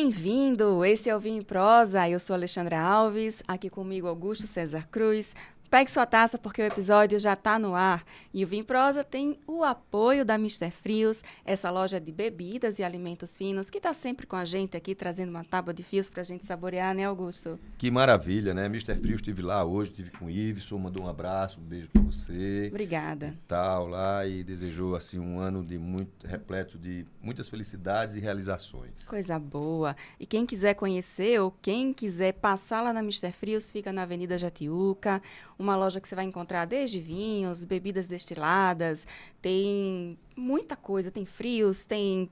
Bem-vindo! Esse é o Vinho em Prosa. Eu sou Alexandra Alves, aqui comigo Augusto César Cruz. Pegue sua taça porque o episódio já está no ar. E o Vinho em Prosa tem o apoio da Mister Frios, essa loja de bebidas e alimentos finos que está sempre com a gente aqui, trazendo uma tábua de fios para a gente saborear, né, Augusto? Que maravilha, né? Mister Frios, estive lá hoje, estive com o Iveson, mandou um abraço, um beijo para você. Obrigada. E tal, lá, e desejou, assim, um ano repleto de muitas felicidades e realizações. Coisa boa. E quem quiser conhecer ou quem quiser passar lá na Mister Frios, fica na Avenida Jatiuca, uma loja que você vai encontrar desde vinhos, bebidas destiladas, tem muita coisa, tem frios, tem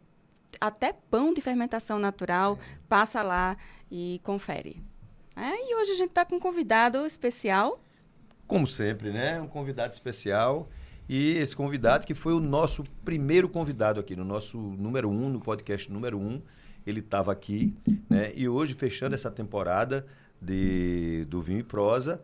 até pão de fermentação natural. Passa lá e confere. E hoje a gente está com um convidado especial. Como sempre, né? Um convidado especial. E esse convidado que foi o nosso primeiro convidado aqui, no nosso número 1, no podcast número 1. Ele estava aqui, né? E hoje, fechando essa temporada do Vinho e Prosa,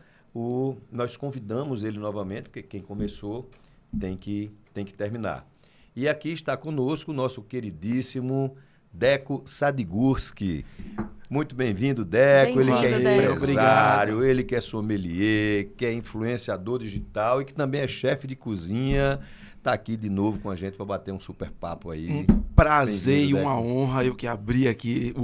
nós convidamos ele novamente, porque quem começou tem que terminar. E aqui está conosco o nosso queridíssimo Deco Sadigurski. Muito bem-vindo, Deco. Ele que é empresário, ele que é sommelier, que é influenciador digital e que também é chefe de cozinha. Está aqui de novo com a gente para bater um super papo aí. Um prazer e uma honra eu que abri aqui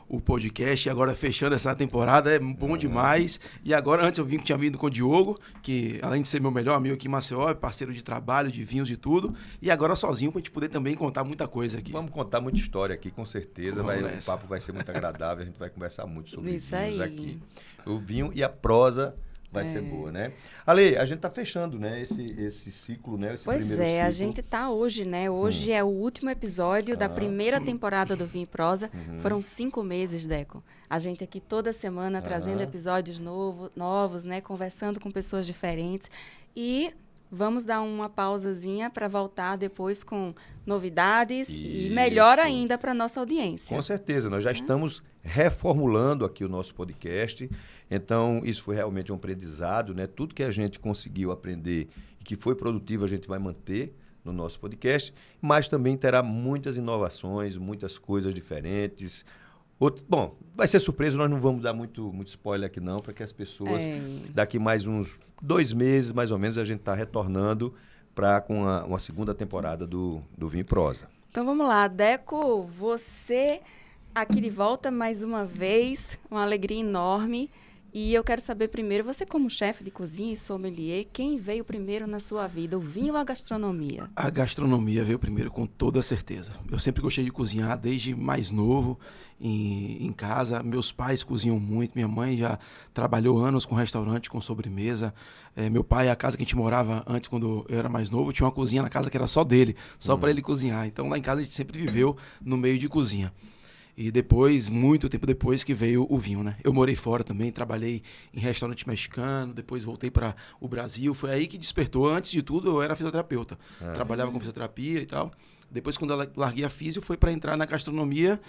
o podcast e agora fechando essa temporada, é bom demais. E agora, antes eu tinha vindo com o Diogo, que além de ser meu melhor amigo aqui em Maceió, é parceiro de trabalho, de vinhos e tudo. E agora sozinho para a gente poder também contar muita coisa aqui. Vamos contar muita história aqui, com certeza. O papo vai ser muito agradável, a gente vai conversar muito sobre isso vinhos aí. Aqui. O vinho e a prosa vai ser boa, né? Ale, a gente tá fechando, né, esse ciclo, né? Pois é, a gente tá hoje, né? Hoje é o último episódio da primeira temporada do Vinho e Prosa. Foram 5 meses, Deco. A gente aqui toda semana trazendo episódios novos, né? Conversando com pessoas diferentes. E vamos dar uma pausazinha para voltar depois com novidades e melhor ainda para nossa audiência. Com certeza, nós já estamos reformulando aqui o nosso podcast. Então, isso foi realmente um aprendizado, né? Tudo que a gente conseguiu aprender e que foi produtivo, a gente vai manter no nosso podcast, mas também terá muitas inovações, muitas coisas diferentes. Bom, vai ser surpresa, nós não vamos dar muito spoiler aqui não, para que as pessoas, daqui mais uns 2 meses, mais ou menos, a gente está retornando com uma segunda temporada do Vinho e Prosa. Então, vamos lá. Deco, você aqui de volta mais uma vez, uma alegria enorme. E eu quero saber primeiro, você como chefe de cozinha e sommelier, quem veio primeiro na sua vida, o vinho ou a gastronomia? A gastronomia veio primeiro, com toda certeza. Eu sempre gostei de cozinhar, desde mais novo, em casa. Meus pais cozinham muito, minha mãe já trabalhou anos com restaurante, com sobremesa. Meu pai, a casa que a gente morava antes, quando eu era mais novo, tinha uma cozinha na casa que era só dele, só para ele cozinhar. Então lá em casa a gente sempre viveu no meio de cozinha. E depois, muito tempo depois, que veio o vinho, né? Eu morei fora também, trabalhei em restaurante mexicano, depois voltei para o Brasil. Foi aí que despertou. Antes de tudo, eu era fisioterapeuta. Trabalhava com fisioterapia e tal. Depois, quando eu larguei a fisio, foi para entrar na gastronomia.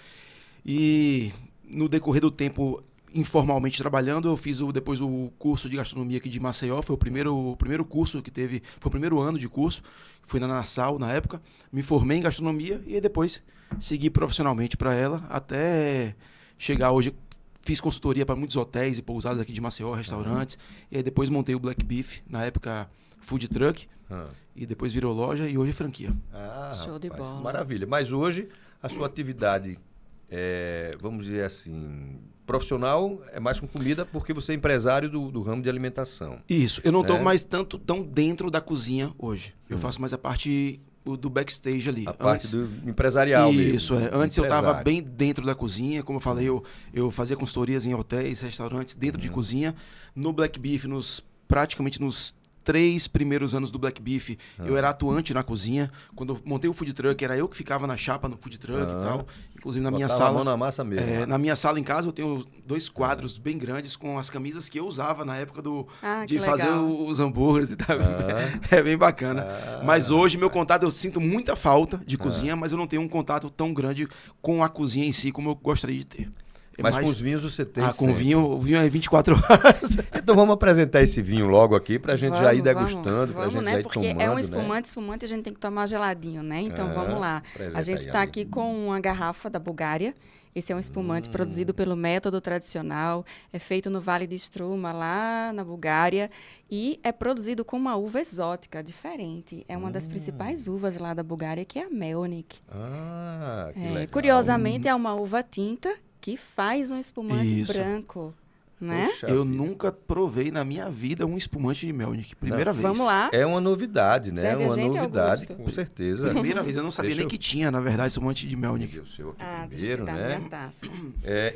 E no decorrer do tempo, informalmente trabalhando, eu fiz depois o curso de gastronomia aqui de Maceió. Foi o primeiro curso que teve, foi o primeiro ano de curso. Fui na Nassau, na época. Me formei em gastronomia e depois segui profissionalmente para ela até chegar hoje. Fiz consultoria para muitos hotéis e pousadas aqui de Maceió, restaurantes. E aí depois montei o Black Beef, na época food truck. E depois virou loja e hoje é franquia. Show de bola. Maravilha. Mas hoje a sua atividade, vamos dizer assim, profissional é mais com comida porque você é empresário do ramo de alimentação. Isso. Eu não estou mais tão dentro da cozinha hoje. Eu faço mais a parte do backstage ali. A parte do empresarial mesmo. Isso, Antes eu estava bem dentro da cozinha. Como eu falei, eu fazia consultorias em hotéis, restaurantes, dentro de cozinha. No Black Beef, praticamente nos 3 primeiros anos do Black Beef, eu era atuante na cozinha. Quando eu montei o food truck, era eu que ficava na chapa no food truck e tal. Inclusive na minha sala. A mão na massa mesmo. Na minha sala em casa eu tenho 2 quadros bem grandes com as camisas que eu usava na época de fazer os hambúrgueres e tal. É bem bacana. Mas hoje meu contato, eu sinto muita falta de cozinha, mas eu não tenho um contato tão grande com a cozinha em si como eu gostaria de ter. Mas com os vinhos você tem com o sempre. vinho é 24 horas. Então vamos apresentar esse vinho logo aqui pra gente já ir degustando, pra vamos, gente né? já ir Porque tomando, é um né? espumante, a gente tem que tomar geladinho, né? Então vamos lá. Apresenta A gente aí, está amigo. aqui com uma garrafa da Bulgária. Esse é um espumante produzido pelo método tradicional, é feito no Vale de Struma, lá na Bulgária, e é produzido com uma uva exótica, diferente. É uma das principais uvas lá da Bulgária, que é a Melnik. Ah, que legal. Curiosamente, é uma uva tinta que faz um espumante Isso. branco, né? Poxa Eu vida. nunca provei na minha vida um espumante de Melnik. Primeira vez. Vamos lá. É uma novidade, né? Serve a Uma gente, novidade, Augusto? com certeza. Primeira vez. Eu não sabia Deixa nem eu- que tinha, na verdade, espumante de Melnik. Peguei o seu aqui Ah, deixa primeiro, eu dar né? minha taça.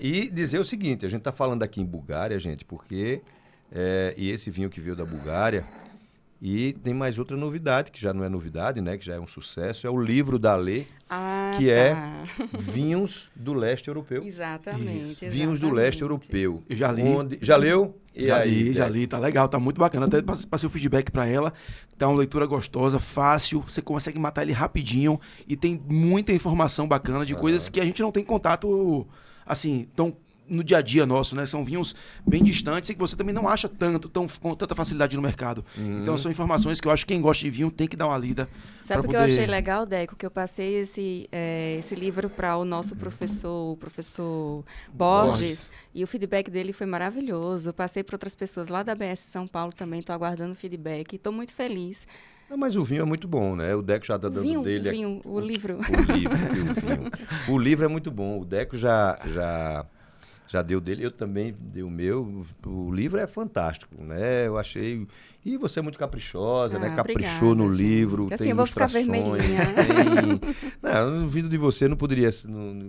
E dizer o seguinte, a gente está falando aqui em Bulgária, gente, porque e esse vinho que veio da Bulgária, e tem mais outra novidade, que já não é novidade, né? Que já é um sucesso, é o livro da Lê, Ah, que tá. é Vinhos do Leste Europeu. Exatamente. Vinhos do Leste Europeu. Eu já li. Já leu? E Já aí, li, já Deco? li, tá legal, tá muito bacana. Até passei o feedback pra ela. Tá uma leitura gostosa, fácil, você consegue matar ele rapidinho e tem muita informação bacana de coisas que a gente não tem contato, assim, tão no dia a dia nosso, né? São vinhos bem distantes e que você também não acha com tanta facilidade no mercado. Então são informações que eu acho que quem gosta de vinho tem que dar uma lida. Sabe o pra que eu poder- achei legal, Deco? Que eu passei esse livro para o nosso professor, o professor Borges, e o feedback dele foi maravilhoso. Eu passei para outras pessoas lá da BS São Paulo também, estou aguardando feedback. Estou muito feliz. Ah, mas o vinho é muito bom, né? O Deco já está dando dele aqui. O livro. O livro é muito bom. O Deco já deu dele, eu também dei o meu. O livro é fantástico, né? Eu achei. E você é muito caprichosa, né? Caprichou Obrigada, no gente. livro. Assim tem eu vou ficar ilustrações, vermelhinha. Não, vindo de você não poderia. Não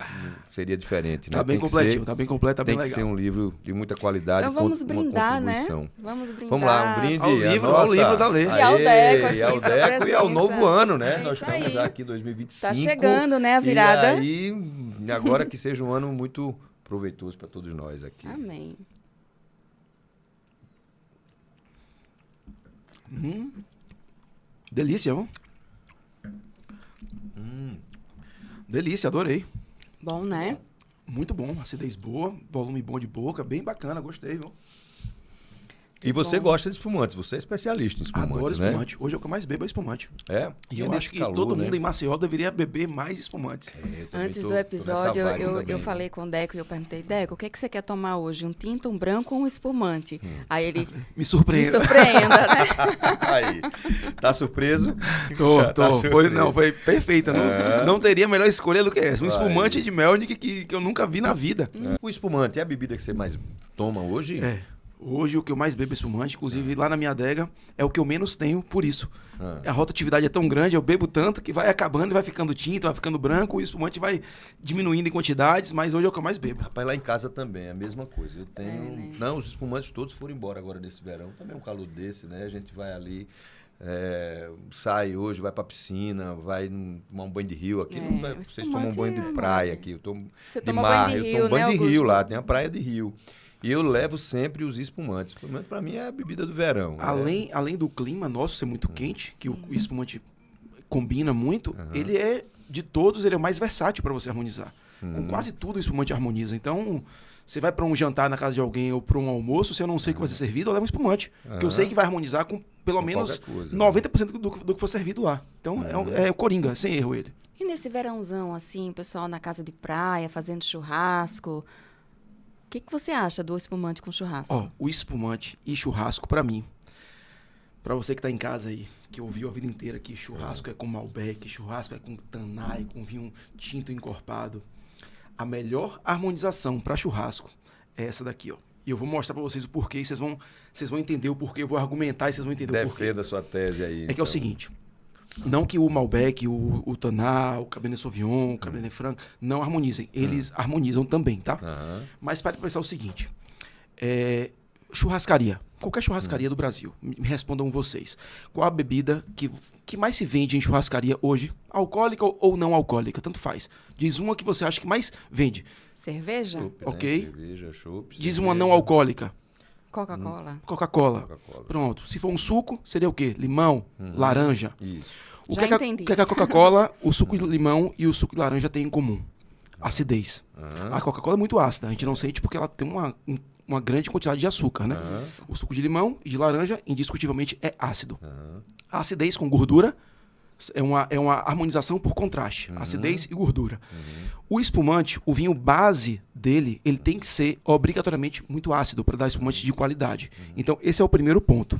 seria diferente, né? Tá bem Tem que completinho, ser- tá bem completo, tá bem Tem que ser legal. um livro de muita qualidade. Então vamos com uma brindar, né? contribuição. Vamos brindar. Vamos lá, um brinde. Ao livro, a nossa... ao livro da Lê. E ao Deco aqui, E ao sua Deco e ao presença. novo ano, né? É Nós isso estamos aí. já aqui em 2025. Tá chegando, né, a virada. E aí, agora que seja um ano muito proveitoso para todos nós aqui. Amém. Delícia, viu? Delícia, adorei. Bom, né? Muito bom, acidez boa, volume bom de boca, bem bacana, gostei, viu? E você bom. gosta de espumantes, você é especialista em espumantes, Adoro né? espumante. Hoje é o que eu mais bebo é espumante. É? E eu nesse acho que calor, todo né? mundo em Maceió deveria beber mais espumantes. Eu também Antes tô do nessa episódio, vibe eu também. falei com o Deco e eu perguntei, Deco, o que, é que você quer tomar hoje? Um tinto, um branco ou um espumante? Aí ele, Me me surpreenda. surpreenda, né? Aí, tá surpreso? Tô. Tá Foi, surpreso. não, foi perfeita. Não teria melhor escolha do que essa. Um Vai. espumante de Melnik que eu nunca vi na vida. O espumante é a bebida que você mais toma hoje? É. Hoje o que eu mais bebo é espumante, inclusive lá na minha adega é o que eu menos tenho por isso. A rotatividade é tão grande, eu bebo tanto que vai acabando e vai ficando tinto, vai ficando branco, o espumante vai diminuindo em quantidades, mas hoje é o que eu mais bebo. Rapaz, lá em casa também é a mesma coisa. Eu tenho. né? Não, os espumantes todos foram embora agora nesse verão. Também um calor desse, né? A gente vai ali, sai hoje, vai pra piscina, vai tomar um banho de rio aqui. Não vai- o vocês tomam um espumante banho é de uma- praia aqui. Eu tomo Você de toma mar, banho de eu rio, tomo banho né, de rio Augusto? lá, tem a praia de rio. E eu levo sempre os espumantes. Espumante pra mim é a bebida do verão. né? Além do clima nosso ser muito quente, que o espumante combina muito, ele é, de todos, ele é o mais versátil para você harmonizar. Com quase tudo o espumante harmoniza. Então, você vai para um jantar na casa de alguém ou para um almoço, se eu não sei o que vai ser servido, eu levo um espumante. Que eu sei que vai harmonizar com pelo Com menos qualquer coisa, 90% do que for servido lá. Então, é o Coringa, sem erro ele. E nesse verãozão, assim, o pessoal na casa de praia, fazendo churrasco, o que você acha do espumante com churrasco? Ó, o espumante e churrasco, pra mim, pra você que tá em casa aí, que ouviu a vida inteira que churrasco é com Malbec, churrasco é com Tanai, com vinho tinto encorpado. A melhor harmonização pra churrasco é essa daqui, ó. E eu vou mostrar pra vocês o porquê, e vocês vão entender o porquê, eu vou argumentar e vocês vão entender o porquê. Defenda a sua tese aí. É que é o seguinte, não que o Malbec, o Taná, o Cabernet Sauvignon, o Cabernet Franc não harmonizem. Eles harmonizam também, tá? Mas para pensar o seguinte, churrascaria, qualquer churrascaria do Brasil, me respondam vocês. Qual a bebida que mais se vende em churrascaria hoje? Alcoólica ou não alcoólica? Tanto faz. Diz uma que você acha que mais vende. Cerveja? Chopp, Ok. Cerveja, chopp, Diz cerveja. uma não alcoólica. Coca-Cola. Coca-Cola. Coca-Cola. Pronto. Se for um suco, seria o quê? Limão, laranja. Isso. O Já que, é que entendi. o que é que a Coca-Cola, o suco de limão e o suco de laranja têm em comum? Acidez. A Coca-Cola é muito ácida. A gente não sente porque ela tem uma grande quantidade de açúcar, né? O suco de limão e de laranja, indiscutivelmente, é ácido. A acidez com gordura é uma harmonização por contraste. Acidez e gordura. O espumante, o vinho base dele, ele tem que ser obrigatoriamente muito ácido para dar espumante de qualidade. Então, esse é o primeiro ponto.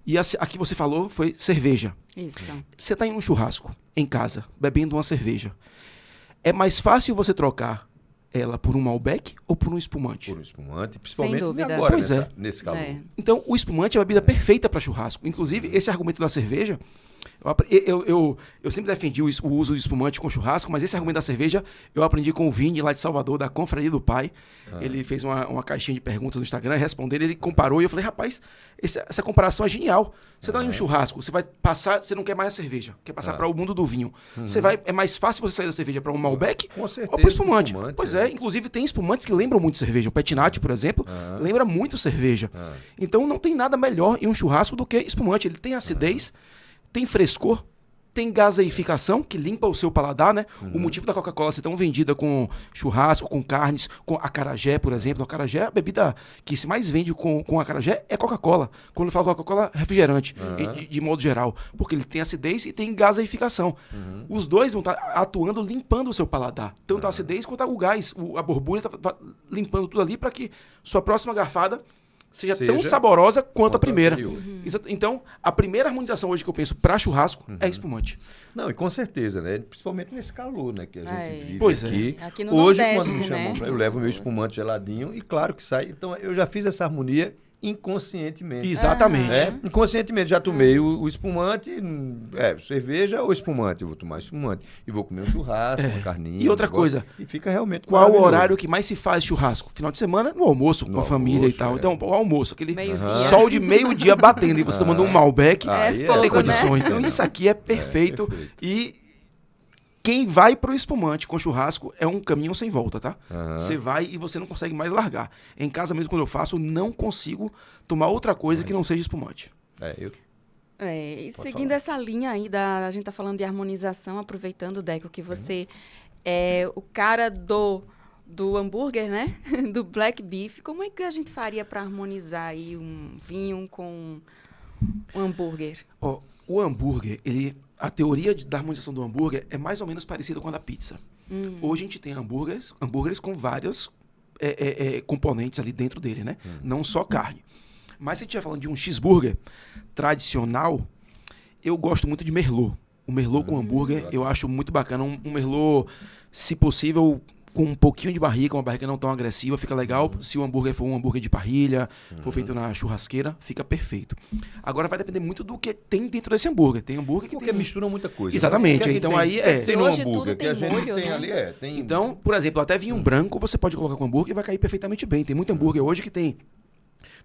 E aqui você falou foi cerveja. Isso. Você está em um churrasco, em casa, bebendo uma cerveja. É mais fácil você trocar ela por um Malbec ou por um espumante? Por um espumante, principalmente dúvida. agora, Pois nesse calor. Então, o espumante é a bebida perfeita para churrasco. Inclusive, esse argumento da cerveja, eu sempre defendi o uso do espumante com churrasco, mas esse argumento da cerveja eu aprendi com o Vini, lá de Salvador, da Confraria do Pai. Ele fez uma caixinha de perguntas no Instagram, respondendo, ele comparou e eu falei, rapaz, essa comparação é genial. Você está em um churrasco, você vai passar, você não quer mais a cerveja, quer passar para o mundo do vinho. É mais fácil você sair da cerveja para um Malbec Com certeza, ou para o espumante. espumante, Pois inclusive tem espumantes que lembram muito cerveja. O Petinati, por exemplo, lembra muito cerveja. Então não tem nada melhor em um churrasco do que espumante. Ele tem acidez, tem frescor, tem gaseificação, que limpa o seu paladar, né? O motivo da Coca-Cola ser tão vendida com churrasco, com carnes, com acarajé, por exemplo. A acarajé, a bebida que se mais vende com acarajé é Coca-Cola. Quando eu falo Coca-Cola, refrigerante, de modo geral. Porque ele tem acidez e tem gaseificação. Os dois vão estar atuando, limpando o seu paladar. Tanto a acidez quanto o gás. A borbulha está limpando tudo ali para que sua próxima garfada seja tão saborosa quanto a primeira. Então, a primeira harmonização hoje que eu penso para churrasco é espumante. Não, e com certeza, né? Principalmente nesse calor, né? Que a gente vive Pois aqui. Aqui no Hoje, Nordeste, quando me chamam, né? eu levo meu espumante geladinho e claro que sai. Então, eu já fiz essa harmonia inconscientemente. Exatamente. Inconscientemente já tomei o espumante, cerveja ou espumante. Eu vou tomar espumante. E vou comer um churrasco, uma carninha. E outra coisa, e fica realmente qual o maravilhoso. horário que mais se faz churrasco? Final de semana, no almoço, com a família e tal. Então, o almoço, aquele sol de meio-dia batendo e você tomando um Malbec, não tem condições. Então, isso aqui é perfeito. E quem vai pro espumante com churrasco é um caminho sem volta, tá? Você vai e você não consegue mais largar. Em casa mesmo, quando eu faço, eu não consigo tomar outra coisa que não seja espumante. E seguindo essa linha aí, a gente tá falando de harmonização, aproveitando, Deco, que você é o cara do hambúrguer, né? Do black beef. Como é que a gente faria para harmonizar aí um vinho com um hambúrguer? O hambúrguer, a teoria da harmonização do hambúrguer é mais ou menos parecida com a da pizza. Hoje a gente tem hambúrgueres com vários componentes ali dentro dele, né? Não só carne. Mas se a gente estiver falando de um cheeseburger tradicional, eu gosto muito de merlot. O merlot com hambúrguer eu acho muito bacana. Um merlot, se possível, com um pouquinho de barriga, uma barriga não tão agressiva, fica legal. Se o hambúrguer for um hambúrguer de parrilha, for feito na churrasqueira, fica perfeito. Agora vai depender muito do que tem dentro desse hambúrguer. Tem hambúrguer que porque misturam muita coisa. Exatamente. Né? Então aí tem no hoje hambúrguer tudo que a tem gente molho, tem né? ali, tem... Então, por exemplo, até vinho branco você pode colocar com hambúrguer e vai cair perfeitamente bem. Tem muito hambúrguer hoje que tem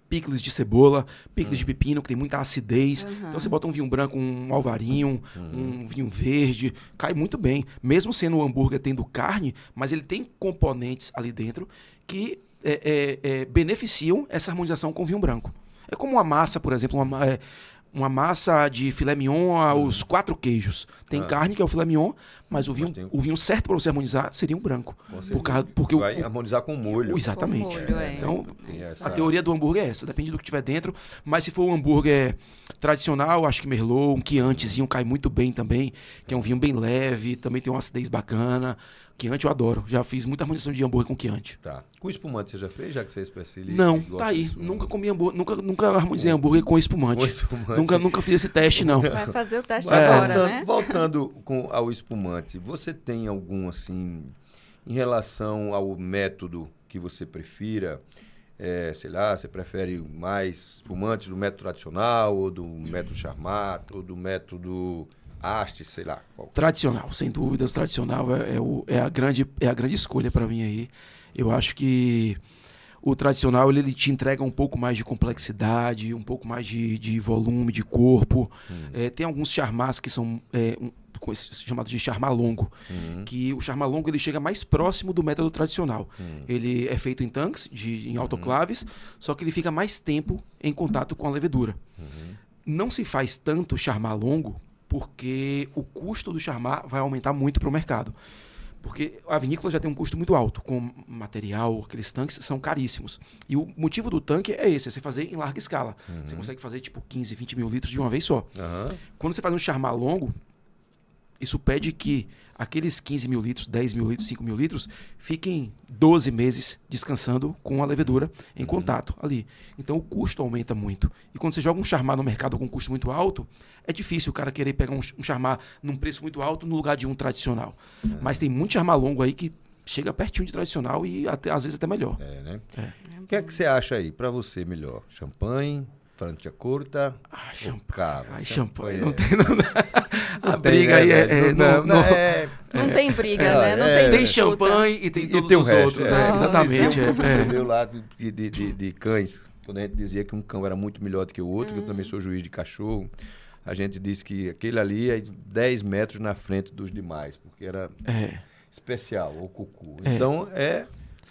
picles de cebola, picles de pepino, que tem muita acidez. Então você bota um vinho branco, um alvarinho, um vinho verde, cai muito bem. Mesmo sendo um hambúrguer tendo carne, mas ele tem componentes ali dentro que beneficiam essa harmonização com o vinho branco. É como uma massa, por exemplo, uma massa de filé mignon aos 4 queijos. Tem carne, que é o filé mignon, mas o vinho certo para você harmonizar seria um branco. Porque vai harmonizar com molho. Exatamente. Com molho, Então, a teoria do hambúrguer é essa. Depende do que tiver dentro. Mas se for um hambúrguer tradicional, acho que merlot, um Chiantizinho cai muito bem também, que é um vinho bem leve, também tem uma acidez bacana. Chianti eu adoro. Já fiz muita harmonização de hambúrguer com Chianti. Tá. Com espumante você já fez, já que você é especialista? Não, tá aí. Nunca comi hambúrguer, nunca harmonizei hambúrguer com espumante. Nunca fiz esse teste, não. Vai fazer o teste agora, né? Voltando ao espumante, você tem algum, assim, em relação ao método que você prefira, sei lá, você prefere mais espumantes do método tradicional, ou do método Charmat, ou do método Asti, sei lá. Tradicional, sem dúvidas, tradicional é a grande escolha para mim aí. Eu acho que o tradicional ele te entrega um pouco mais de complexidade, um pouco mais de volume, de corpo. Tem alguns charmats que são chamados de charmat longo, que o charmat longo ele chega mais próximo do método tradicional. Ele é feito em tanques, em autoclaves, só que ele fica mais tempo em contato com a levedura. Não se faz tanto charmat longo porque o custo do charmat vai aumentar muito para o mercado. Porque a vinícola já tem um custo muito alto, com material, aqueles tanques são caríssimos. E o motivo do tanque é esse, é você fazer em larga escala. Você consegue fazer tipo 15, 20 mil litros de uma vez só. Quando você faz um charmar longo, isso pede que aqueles 15 mil litros, 10 mil litros, 5 mil litros, fiquem 12 meses descansando com a levedura em contato ali. Então o custo aumenta muito. E quando você joga um charmar no mercado com um custo muito alto, é difícil o cara querer pegar um charmar num preço muito alto no lugar de um tradicional. Mas tem muito charmar longo aí que chega pertinho de tradicional e até, às vezes até melhor. Né? O que é que você acha aí, para você, melhor? Champanhe, Franciacorta ou caro? Champanhe, não tem nada. A briga aí não tem briga, né? Não tem tem champanhe e tem todos os outros. Exatamente. Meu lado de cães, quando a gente dizia que um cão era muito melhor do que o outro, que eu também sou juiz de cachorro, a gente disse que aquele ali é 10 metros na frente dos demais, porque era especial, ou cucu. Então,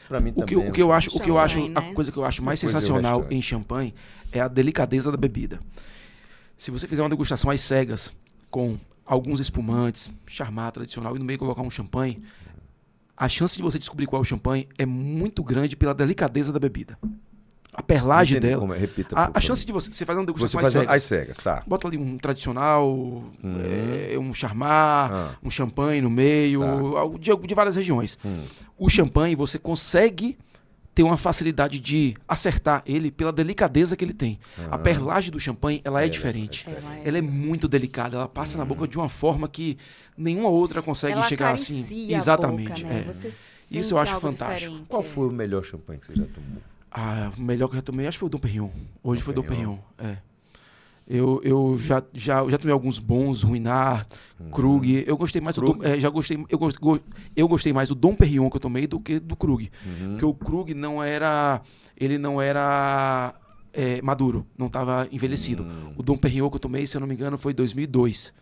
para mim também. A coisa que eu acho mais sensacional em champanhe é a delicadeza da bebida. Se você fizer uma degustação às cegas, com alguns espumantes, charmat tradicional, e no meio colocar um champanhe, a chance de você descobrir qual é o champanhe é muito grande pela delicadeza da bebida. A perlagem dela. Repita, a chance de você fazer uma degustação às cegas. Tá. Bota ali um tradicional, um charmat, um champanhe no meio, de várias regiões. O champanhe, você consegue ter uma facilidade de acertar ele pela delicadeza que ele tem. A perlagem do champanhe, ela é diferente. Ela é muito delicada, ela passa na boca de uma forma que nenhuma outra consegue chegar assim. Exatamente. Boca, né? Isso eu acho fantástico. Diferente. Qual foi o melhor champanhe que você já tomou? O melhor que eu já tomei, acho que foi o Dom Perignon. Hoje foi o Dom Perignon. Eu já tomei alguns bons, Ruinart, Krug. Eu gostei mais eu gostei mais do Dom Perignon que eu tomei do que do Krug. Porque o Krug não era maduro, não estava envelhecido. O Dom Perignon que eu tomei, se eu não me engano, foi em 2002.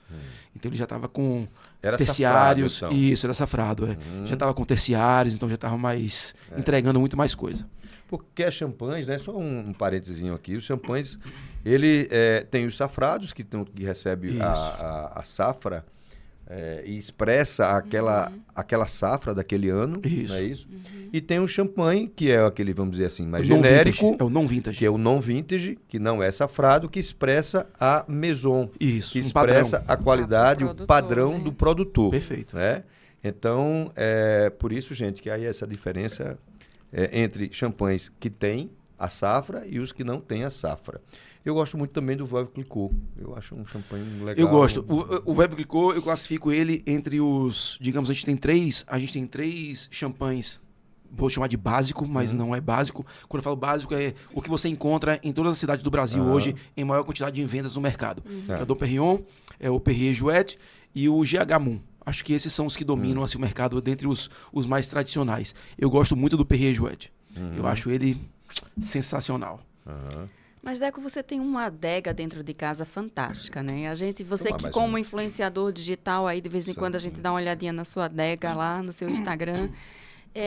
Então ele já estava com terciários. Safrado, então. Isso, era safrado. Já estava com terciários, então já estava mais entregando muito mais coisa. Porque as champanhes, né? Só um parentezinho aqui, os champanhes, ele tem os safrados, que recebe a safra e expressa aquela safra daquele ano, não é isso? E tem o champanhe, que é aquele, vamos dizer assim, mais genérico. É o non-vintage. Que é o non-vintage, que não é safrado, que expressa a maison. Isso, que expressa a qualidade, o padrão do produtor. Perfeito. Né? Então, por isso, gente, que aí essa diferença entre champanhes que tem a safra e os que não têm a safra. Eu gosto muito também do Veuve Clicquot. Eu acho um champanhe legal. Eu gosto. O Veuve Clicquot, eu classifico ele entre os... Digamos, a gente tem três champanhes. Vou chamar de básico, mas não é básico. Quando eu falo básico, é o que você encontra em todas as cidades do Brasil hoje, em maior quantidade de vendas no mercado. É o Dom Perignon, é o Perrier-Jouet e o GH Moon. Acho que esses são os que dominam assim, o mercado dentre os mais tradicionais. Eu gosto muito do Perrier-Jouet. Eu acho ele sensacional. Mas, Deco, você tem uma adega dentro de casa fantástica, né? Você que como influenciador digital, aí de vez em quando a gente dá uma olhadinha na sua adega lá, no seu Instagram.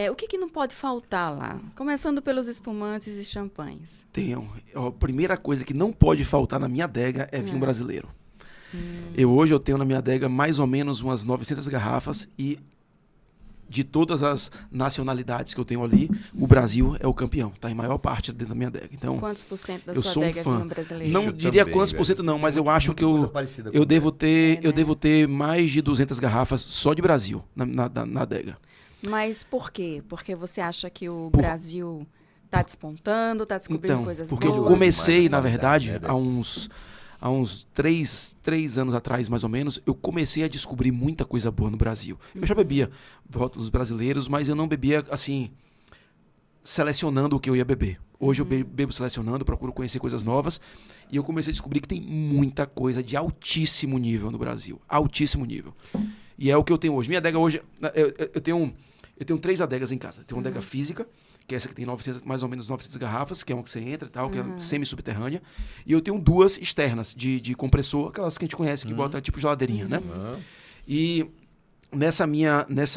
O que não pode faltar lá? Começando pelos espumantes e champanhes. A primeira coisa que não pode faltar na minha adega é vinho brasileiro. Hoje eu tenho na minha adega mais ou menos umas 900 garrafas e de todas as nacionalidades que eu tenho ali, o Brasil é o campeão. Está em maior parte dentro da minha adega. Então, quantos por cento da sua adega é vinho brasileiro? Não diria quantos por cento não, mas eu acho que eu devo ter mais de 200 garrafas só de Brasil na adega. Mas por quê? Porque você acha que o Brasil está despontando, está descobrindo coisas boas? Porque eu comecei, na verdade, há uns 3 anos atrás, mais ou menos, eu comecei a descobrir muita coisa boa no Brasil. Eu já bebia rótulos brasileiros, mas eu não bebia, assim, selecionando o que eu ia beber. Hoje eu bebo selecionando, procuro conhecer coisas novas, e eu comecei a descobrir que tem muita coisa de altíssimo nível no Brasil. Altíssimo nível. E é o que eu tenho hoje. Minha adega hoje, eu tenho 3 adegas em casa. Eu tenho uma adega física, que é essa que tem mais ou menos 900 garrafas, que é uma que você entra e tal, que é semi-subterrânea. E eu tenho 2 externas de compressor, aquelas que a gente conhece, que bota tipo geladeirinha, né? E nessas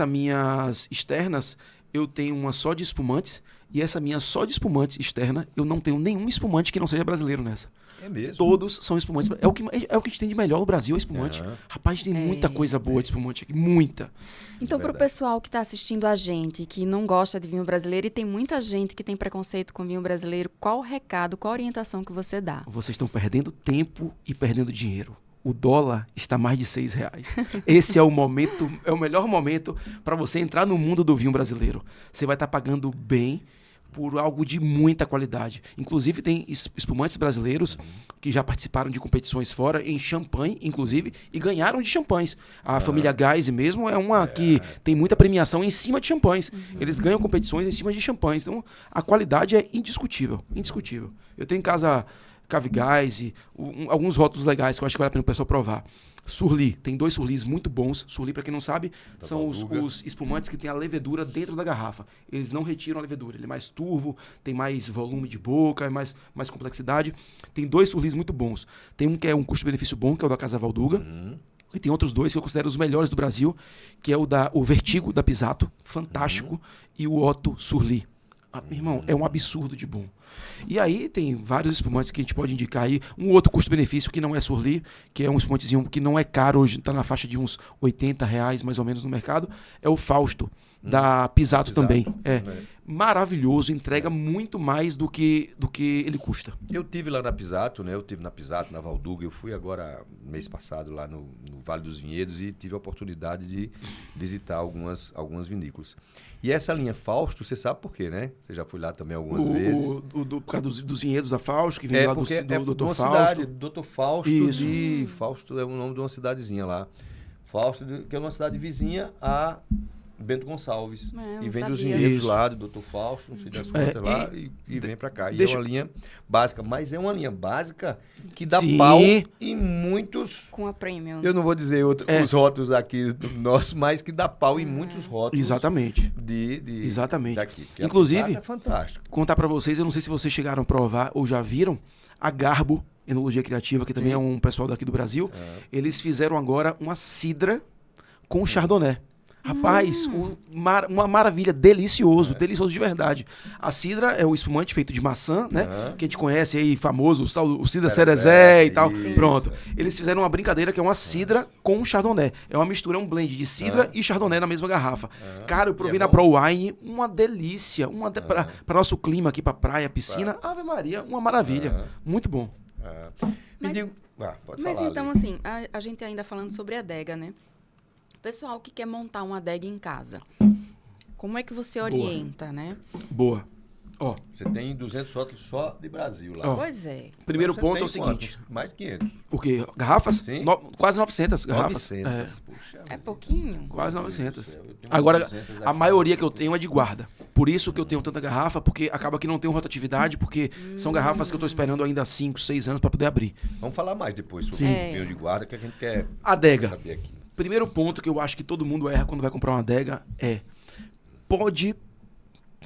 minhas externas, eu tenho uma só de espumantes, e essa minha só de espumantes externa, eu não tenho nenhum espumante que não seja brasileiro nessa. É mesmo? Todos são espumantes. É o que a gente tem de melhor no Brasil, é espumante. Rapaz, a gente tem muita coisa boa de espumante aqui, muita. Então, para o pessoal que está assistindo a gente, que não gosta de vinho brasileiro, e tem muita gente que tem preconceito com vinho brasileiro, qual o recado, qual a orientação que você dá? Vocês estão perdendo tempo e perdendo dinheiro. O dólar está mais de R$6. Esse é o momento, é o melhor momento para você entrar no mundo do vinho brasileiro. Você vai estar pagando bem por algo de muita qualidade. Inclusive, tem espumantes brasileiros que já participaram de competições fora, em champanhe, inclusive, e ganharam de champanhes. A família Geise mesmo é uma que tem muita premiação em cima de champanhes. Eles ganham competições em cima de champanhes. Então, a qualidade é indiscutível, indiscutível. Eu tenho em casa Cave Geise, alguns rótulos legais que eu acho que vale a pena o pessoal provar. Surli, tem 2 surlis muito bons. Surli, para quem não sabe, são os espumantes que tem a levedura dentro da garrafa. Eles não retiram a levedura, ele é mais turvo, tem mais volume de boca, é mais complexidade. Tem 2 surlis muito bons. Tem um que é um custo-benefício bom, que é o da Casa Valduga. E tem outros 2 que eu considero os melhores do Brasil, que é o Vertigo da Pisato, fantástico, e o Otto Surli. Meu irmão, é um absurdo de bom. E aí tem vários espumantes que a gente pode indicar aí. Um outro custo-benefício que não é Surli, que é um espumantezinho que não é caro hoje, está na faixa de uns R$80 mais ou menos no mercado, é o Fausto, da Pisato também. É maravilhoso, entrega muito mais do que ele custa. Eu tive lá na Pisato, né? Eu tive na Pisato, na Valduga. Eu fui agora, mês passado, lá no Vale dos Vinhedos e tive a oportunidade de visitar algumas vinícolas. E essa linha Fausto, você sabe por quê, né? Você já foi lá também algumas vezes. Por causa dos vinhedos da Fausto, que vem lá do Dr. Fausto. Cidade, Dr. Fausto Isso. Fausto é o nome de uma cidadezinha lá. Fausto, que é uma cidade vizinha a Bento Gonçalves. E vem dos vinhedos lá do Dr. Fausto, não sei das quantas lá, e vem pra cá. E é uma linha básica, mas é uma linha básica que dá pau em muitos... Com a Premium. Eu não vou dizer os rótulos aqui nossos, mas que dá pau em muitos rótulos. Exatamente. Exatamente. Daqui. Inclusive, é fantástico. Contar pra vocês, eu não sei se vocês chegaram a provar ou já viram, a Garbo, Enologia Criativa, que também é um pessoal daqui do Brasil, eles fizeram agora uma cidra com Chardonnay. Rapaz, uma maravilha, delicioso de verdade. A cidra é o espumante feito de maçã, né? Que a gente conhece aí, famoso, o cidra cerezé e tal. Isso. Pronto. Eles fizeram uma brincadeira que é uma cidra com chardonnay. É uma mistura, um blend de cidra e chardonnay na mesma garrafa. Cara, eu provei na Pro Wine, uma delícia. Para nosso clima aqui, pra praia, piscina. Ave Maria, uma maravilha. Muito bom. Mas então, assim, a gente ainda falando sobre a adega, né? Pessoal que quer montar uma adega em casa, como é que você orienta, né? Boa. Você tem 200 rótulos só de Brasil lá. Pois é. Primeiro ponto é o seguinte. Mais de 500. O quê? Garrafas? Sim. Quase 900 garrafas. 900. Puxa, é pouquinho. Quase 900. Agora, a maioria que eu tenho é de guarda. Por isso que eu tenho tanta garrafa, porque acaba que não tem rotatividade, porque são garrafas que eu estou esperando ainda 5, 6 anos para poder abrir. Vamos falar mais depois sobre o vinho de guarda, que a gente quer adega. Saber aqui. Primeiro ponto que eu acho que todo mundo erra quando vai comprar uma adega é...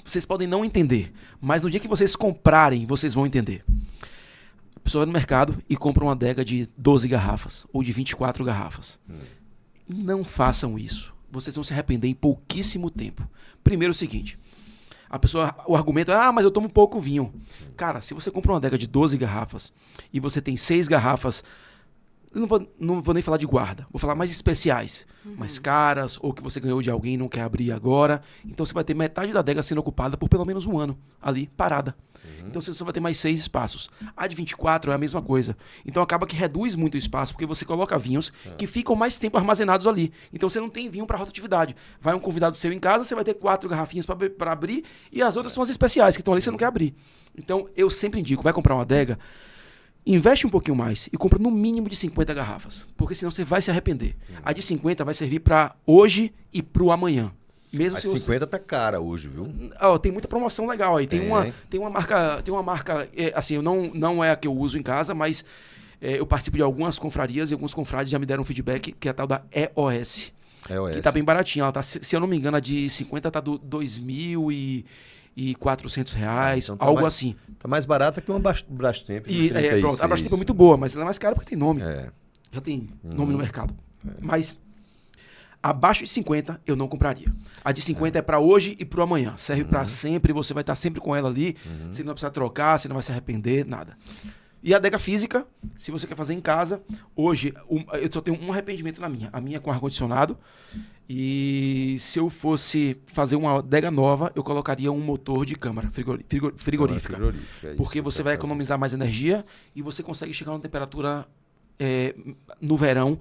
Vocês podem não entender, mas no dia que vocês comprarem, vocês vão entender. A pessoa vai no mercado e compra uma adega de 12 garrafas ou de 24 garrafas. Não façam isso. Vocês vão se arrepender em pouquíssimo tempo. Primeiro é o seguinte, o argumento é, mas eu tomo pouco vinho. Cara, se você compra uma adega de 12 garrafas e você tem 6 garrafas, eu não vou nem falar de guarda, vou falar mais especiais, mais caras, ou que você ganhou de alguém e não quer abrir agora. Então você vai ter metade da adega sendo ocupada por pelo menos um ano, ali, parada. Então você só vai ter mais 6 espaços. A de 24 é a mesma coisa. Então acaba que reduz muito o espaço, porque você coloca vinhos que ficam mais tempo armazenados ali. Então você não tem vinho para rotatividade. Vai um convidado seu em casa, você vai ter 4 garrafinhas para abrir, e as outras são as especiais, que estão ali você não quer abrir. Então eu sempre indico, vai comprar uma adega, investe um pouquinho mais e compra no mínimo de 50 garrafas, porque senão você vai se arrepender. A de 50 vai servir para hoje e para o amanhã. Mesmo a de 50 tá cara hoje, viu? Tem muita promoção legal aí. Tem uma marca, assim, não é a que eu uso em casa, mas eu participo de algumas confrarias e alguns confrades já me deram feedback, que é a tal da EOS. Que tá bem baratinha. Ela tá, se eu não me engano, a de 50 tá do R$2.400, então algo assim. Tá mais barata que uma Brastemp. Pronto, a Brastemp é muito boa, mas ela é mais cara porque tem nome. Já tem nome no mercado. Mas Abaixo de 50 eu não compraria. A de 50 é para hoje e para amanhã. Serve para sempre, você vai estar sempre com ela ali. Você não vai precisar trocar, você não vai se arrepender, nada. E a adega física, se você quer fazer em casa, hoje eu só tenho um arrependimento na minha. A minha é com ar-condicionado. E se eu fosse fazer uma adega nova, eu colocaria um motor de câmara frigorífica. Porque você vai economizar mais energia e você consegue chegar a uma temperatura no verão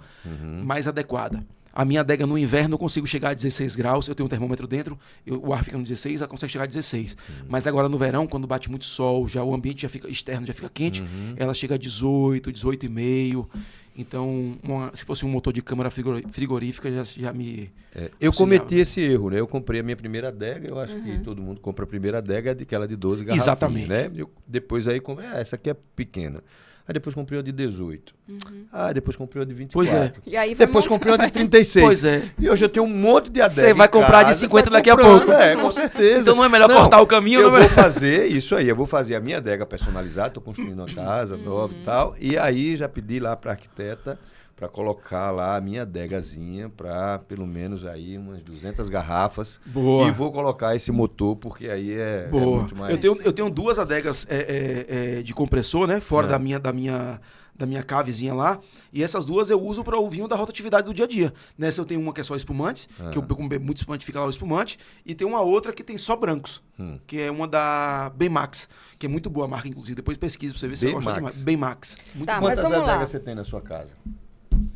mais adequada. A minha adega no inverno eu consigo chegar a 16 graus, eu tenho um termômetro dentro, o ar fica no 16, ela consegue chegar a 16. Mas agora no verão, quando bate muito sol, já o ambiente já fica externo, já fica quente, ela chega a 18, 18,5. Então, se fosse um motor de câmara frigorífica, já me... eu cometi esse erro, né? Eu comprei a minha primeira adega, eu acho que todo mundo compra a primeira adega, aquela de 12 garrafinhas. Exatamente. Né? Depois aí, essa aqui é pequena. Aí depois comprei uma de 18. Depois comprei uma de 24. Pois é. E aí Depois comprei uma de 36. Pois é. E hoje eu tenho um monte de adega. Você vai comprar de 50 daqui a pouco. Com certeza. Então não é melhor cortar o caminho? Eu vou fazer isso aí. Eu vou fazer a minha adega personalizada. Estou construindo uma casa nova e tal. E aí já pedi lá para a arquiteta para colocar lá a minha adegazinha para pelo menos aí umas 200 garrafas. Boa. E vou colocar esse motor porque aí é muito mais... Eu tenho duas adegas de compressor, né? Fora da minha cavezinha lá. E essas duas eu uso para o vinho da rotatividade do dia a dia. Nessa eu tenho uma que é só espumantes, que eu com muito espumante fica lá o espumante. E tem uma outra que tem só brancos, que é uma da Bemax, que é muito boa a marca, inclusive. Depois pesquisa para você ver se você gosta demais. Bemax. Tá, Quantas mas vamos lá. adegas você tem na sua casa?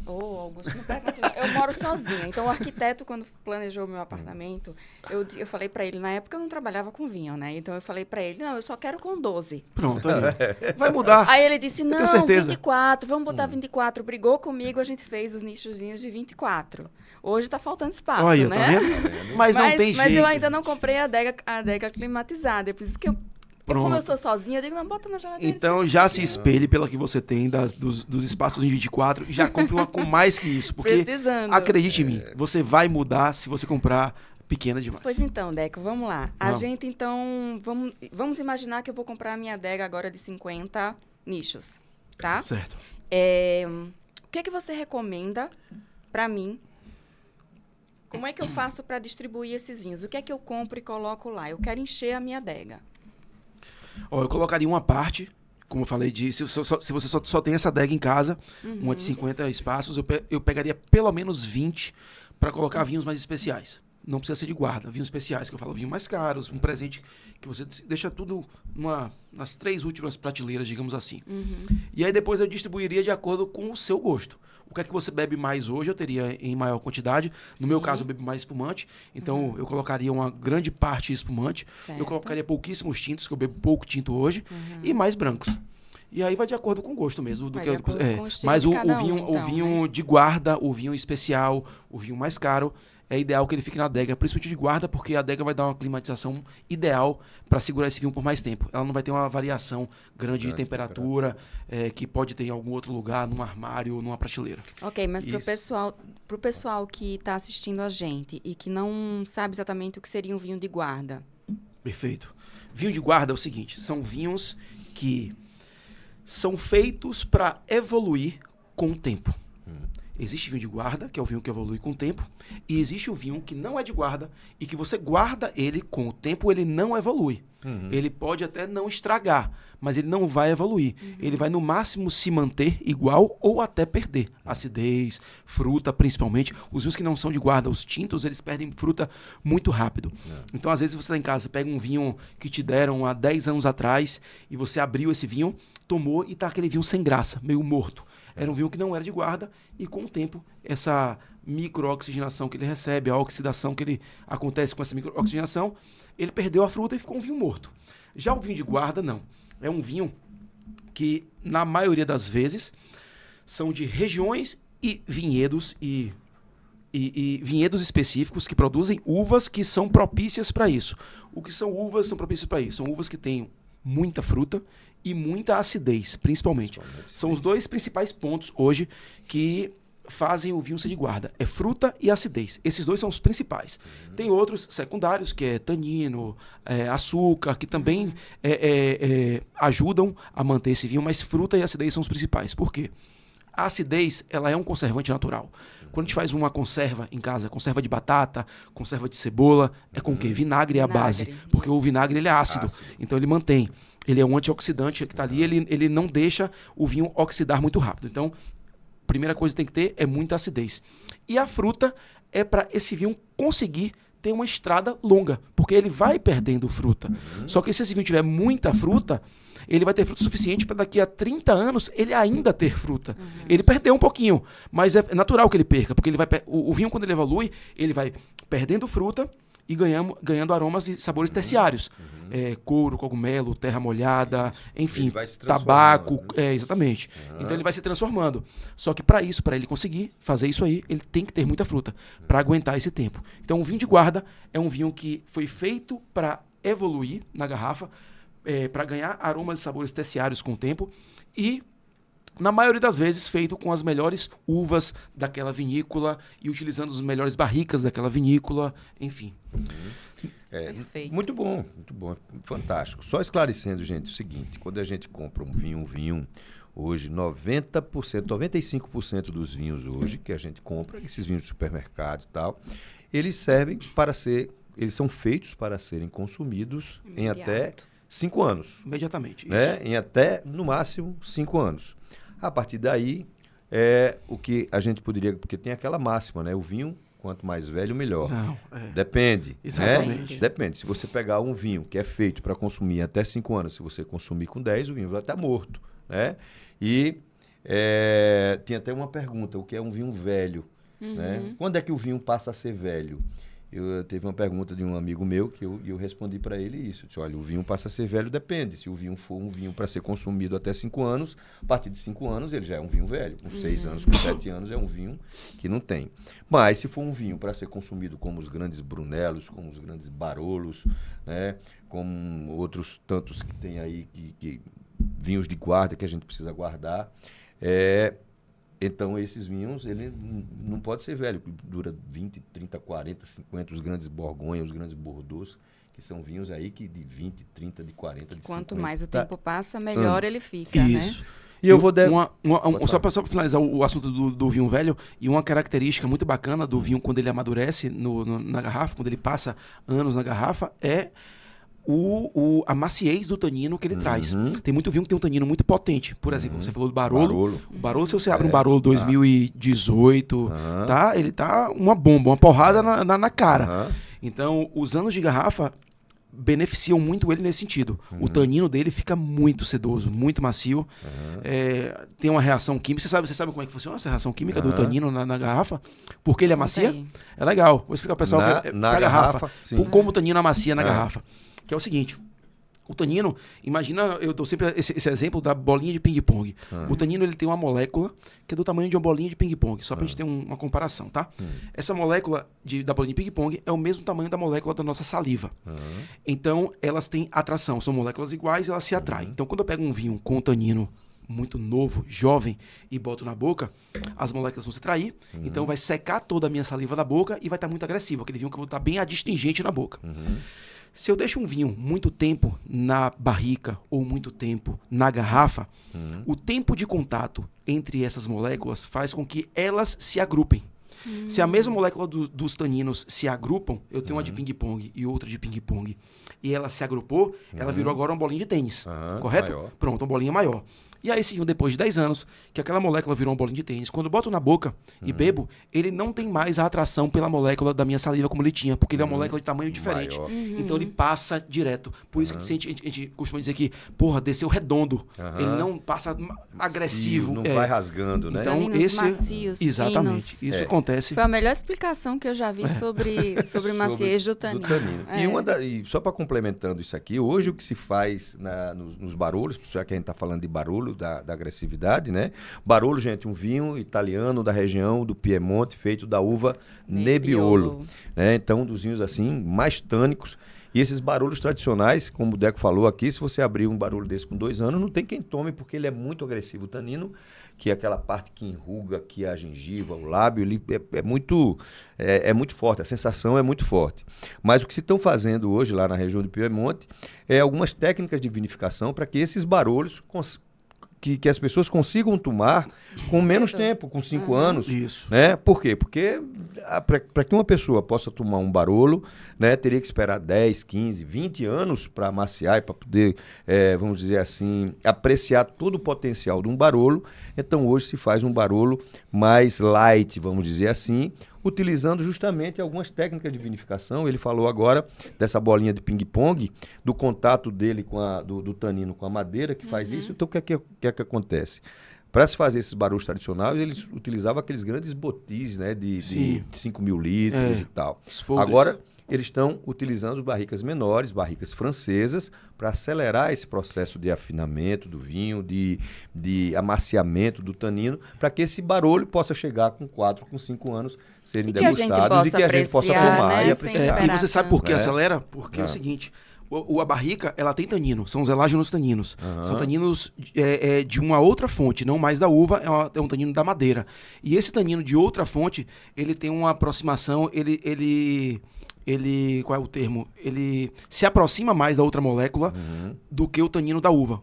Augusto, não pergunte não. Eu moro sozinha. Então, o arquiteto, quando planejou o meu apartamento, eu falei para ele, na época eu não trabalhava com vinho, né? Então, eu falei para ele, não, eu só quero com 12. Pronto, aí. Vai mudar. Aí ele disse, não, 24, vamos botar 24. Brigou comigo, a gente fez os nichozinhos de 24. Hoje tá faltando espaço, olha, né? Tá vendo? Mas não tem jeito. Mas eu ainda não comprei a adega climatizada. É por isso que como eu sou sozinha, eu digo, não, bota na geladeira. Então já se espelhe pela que você tem dos espaços em 24 e já compre uma com mais que isso. Porque, acredite em mim, você vai mudar se você comprar pequena demais. Pois então, Deco, vamos lá. A gente, então, vamos imaginar que eu vou comprar a minha adega agora de 50 nichos, tá? Certo. O que você recomenda para mim? Como é que eu faço para distribuir esses vinhos? O que é que eu compro e coloco lá? Eu quero encher a minha adega. Eu colocaria uma parte, como eu falei, se você só tem essa adega em casa, uma de 50 espaços, eu pegaria pelo menos 20 para colocar vinhos mais especiais. Não precisa ser de guarda, vinhos especiais, que eu falo, vinhos mais caros, um presente que você deixa tudo nas 3 últimas prateleiras, digamos assim. E aí depois eu distribuiria de acordo com o seu gosto. O que é que você bebe mais hoje, eu teria em maior quantidade. No meu caso, eu bebo mais espumante. Então, eu colocaria uma grande parte espumante. Certo. Eu colocaria pouquíssimos tintos, que eu bebo pouco tinto hoje. E mais brancos. E aí vai de acordo com o gosto mesmo. Mas o vinho de guarda, o vinho especial, o vinho mais caro, é ideal que ele fique na adega, principalmente de guarda, porque a adega vai dar uma climatização ideal para segurar esse vinho por mais tempo. Ela não vai ter uma variação grande de temperatura, que pode ter em algum outro lugar, num armário ou numa prateleira. Ok, mas pro pessoal que está assistindo a gente e que não sabe exatamente o que seria um vinho de guarda. Perfeito. Vinho de guarda é o seguinte, são vinhos que são feitos para evoluir com o tempo. Existe vinho de guarda, que é o vinho que evolui com o tempo, e existe o vinho que não é de guarda e que você guarda ele com o tempo, ele não evolui. Ele pode até não estragar, mas ele não vai evoluir. Ele vai, no máximo, se manter igual ou até perder. Acidez, fruta, principalmente. Os vinhos que não são de guarda, os tintos, eles perdem fruta muito rápido. Então, às vezes, você está em casa, pega um vinho que te deram há 10 anos atrás e você abriu esse vinho, tomou e está aquele vinho sem graça, meio morto. Era um vinho que não era de guarda e, com o tempo, essa microoxigenação que ele recebe, a oxidação que ele acontece com essa microoxigenação, ele perdeu a fruta e ficou um vinho morto. Já o vinho de guarda, não. É um vinho que, na maioria das vezes, são de regiões e vinhedos e vinhedos específicos que produzem uvas que são propícias para isso. O que são uvas são propícias para isso? São uvas que têm muita fruta e muita acidez, principalmente. São os 2 principais pontos hoje que fazem o vinho ser de guarda. É fruta e acidez. Esses 2 são os principais. Tem outros secundários, que é tanino, açúcar, que também ajudam a manter esse vinho, mas fruta e acidez são os principais. Por quê? a acidez, ela é um conservante natural. Quando a gente faz uma conserva em casa, conserva de batata, conserva de cebola, é com o quê? Vinagre é a base. Porque o vinagre ele é ácido, então ele mantém. Ele é um antioxidante que está ali, ele não deixa o vinho oxidar muito rápido. Então, a primeira coisa que tem que ter é muita acidez. E a fruta é para esse vinho conseguir ter uma estrada longa, porque ele vai perdendo fruta. Só que se esse vinho tiver muita fruta, ele vai ter fruta suficiente para daqui a 30 anos ele ainda ter fruta. Ele perdeu um pouquinho, mas é natural que ele perca, porque ele vai o vinho, quando ele evolui, ele vai perdendo fruta e ganhando aromas e sabores terciários. Couro, cogumelo, terra molhada, enfim, tabaco. Exatamente. Então ele vai se transformando. Só que para ele conseguir fazer isso aí, ele tem que ter muita fruta para aguentar esse tempo. Então o vinho de guarda é um vinho que foi feito para evoluir na garrafa, para ganhar aromas e sabores terciários com o tempo e, na maioria das vezes, feito com as melhores uvas daquela vinícola e utilizando as melhores barricas daquela vinícola, enfim. Muito bom, fantástico. Só esclarecendo, gente, o seguinte, quando a gente compra um vinho, hoje 90%, 95% dos vinhos hoje que a gente compra, esses vinhos de supermercado e tal, eles são feitos para serem consumidos em até 5 anos. Imediatamente. Né? Em até, no máximo, 5 anos. A partir daí, o que a gente poderia... Porque tem aquela máxima, né? O vinho, quanto mais velho, melhor. Depende. Exatamente. Né? Depende. Se você pegar um vinho que é feito para consumir até 5 anos, se você consumir com 10, o vinho vai estar morto. Né? E tem até uma pergunta, o que é um vinho velho? Né? Quando é que o vinho passa a ser velho? Teve uma pergunta de um amigo meu que eu respondi para ele isso. Eu disse, olha, o vinho passa a ser velho, depende. Se o vinho for um vinho para ser consumido até 5 anos, a partir de 5 anos ele já é um vinho velho. Com 6 anos, com 7 anos é um vinho que não tem. Mas se for um vinho para ser consumido como os grandes Brunelos, como os grandes Barolos, né, como outros tantos que tem aí, vinhos de guarda que a gente precisa guardar, então, esses vinhos, ele não pode ser velho, dura 20, 30, 40, 50, os grandes Borgonha, os grandes Bordeaux, que são vinhos aí que de 20, 30, de 40, de Quanto 50. mais o tempo passa, melhor ele fica, Isso. né? E eu vou só para finalizar o assunto do vinho velho, e uma característica muito bacana do vinho quando ele amadurece na garrafa, quando ele passa anos na garrafa, é a maciez do tanino que ele traz. Tem muito vinho que tem um tanino muito potente. Por exemplo, você falou do Barolo. O Barolo, se você abre um Barolo 2018, tá? Ele tá uma bomba, uma porrada na cara. Então, os anos de garrafa beneficiam muito ele nesse sentido. O tanino dele fica muito sedoso, muito macio. Tem uma reação química. Você sabe como é que funciona essa reação química do tanino na garrafa? Porque ele é macia? É legal. Vou explicar pro pessoal na garrafa como o tanino é macia na garrafa. Que é o seguinte, o tanino, imagina, eu dou sempre esse exemplo da bolinha de ping-pong. O tanino, ele tem uma molécula que é do tamanho de uma bolinha de ping-pong, só pra gente ter uma comparação, tá? Essa molécula da bolinha de ping-pong é o mesmo tamanho da molécula da nossa saliva. Então, elas têm atração, são moléculas iguais, elas se atraem. Então, quando eu pego um vinho com tanino muito novo, jovem, e boto na boca, as moléculas vão se trair, então vai secar toda a minha saliva da boca e vai estar muito agressivo, aquele vinho que eu vou estar bem adstringente na boca. Se eu deixo um vinho muito tempo na barrica ou muito tempo na garrafa, o tempo de contato entre essas moléculas faz com que elas se agrupem. Se a mesma molécula dos taninos se agrupam, eu tenho uma de ping-pong e outra de ping-pong, e ela se agrupou, ela virou agora uma bolinha de tênis, correto? Maior. Pronto, uma bolinha maior. E aí sim, depois de 10 anos, que aquela molécula virou uma bolinha de tênis, quando eu boto na boca e bebo, ele não tem mais a atração pela molécula da minha saliva como ele tinha, porque ele é uma molécula de tamanho diferente. Então ele passa direto. Por isso que a gente costuma dizer que, porra, desceu redondo. Ele não passa agressivo. Não vai rasgando, né? Então, macios, exatamente. finos. Isso acontece. Foi a melhor explicação que eu já vi sobre maciez do tanino. E só para complementando isso aqui, hoje o que se faz nos Barolos, já que a gente está falando de Barolo, da agressividade, né? Barolo, gente, um vinho italiano da região do Piemonte, feito da uva Nebbiolo, né? Então, dos vinhos assim, mais tânicos. E esses Barolos tradicionais, como o Deco falou aqui, se você abrir um Barolo desse com 2 anos, não tem quem tome, porque ele é muito agressivo. O tanino, que é aquela parte que enruga, que é a gengiva, o lábio, ele é muito forte, a sensação é muito forte. Mas o que se estão fazendo hoje lá na região do Piemonte é algumas técnicas de vinificação para que esses Barolos que as pessoas consigam tomar com menos tempo, com 5 anos. Isso. Né? Por quê? Porque para que uma pessoa possa tomar um Barolo, né, teria que esperar 10, 15, 20 anos para amaciar e para poder, vamos dizer assim, apreciar todo o potencial de um Barolo. Então hoje se faz um Barolo mais light, vamos dizer assim, utilizando justamente algumas técnicas de vinificação. Ele falou agora dessa bolinha de ping-pong, do contato dele do tanino com a madeira, que faz isso. Então, o que é que acontece? Para se fazer esses barulhos tradicionais, eles utilizavam aqueles grandes botis, né, de 5 mil litros e tal. Agora, eles estão utilizando barricas menores, barricas francesas, para acelerar esse processo de afinamento do vinho, de amaciamento do tanino, para que esse barulho possa chegar com 4, com 5 anos, serem degustados e que a gente possa tomar, né, e apreciar. E você sabe por que acelera? Porque é o seguinte... A barrica, ela tem tanino, são os eláginos taninos. São taninos de uma outra fonte, não mais da uva, é um tanino da madeira. E esse tanino de outra fonte, ele tem uma aproximação, ele qual é o termo? Ele se aproxima mais da outra molécula do que o tanino da uva.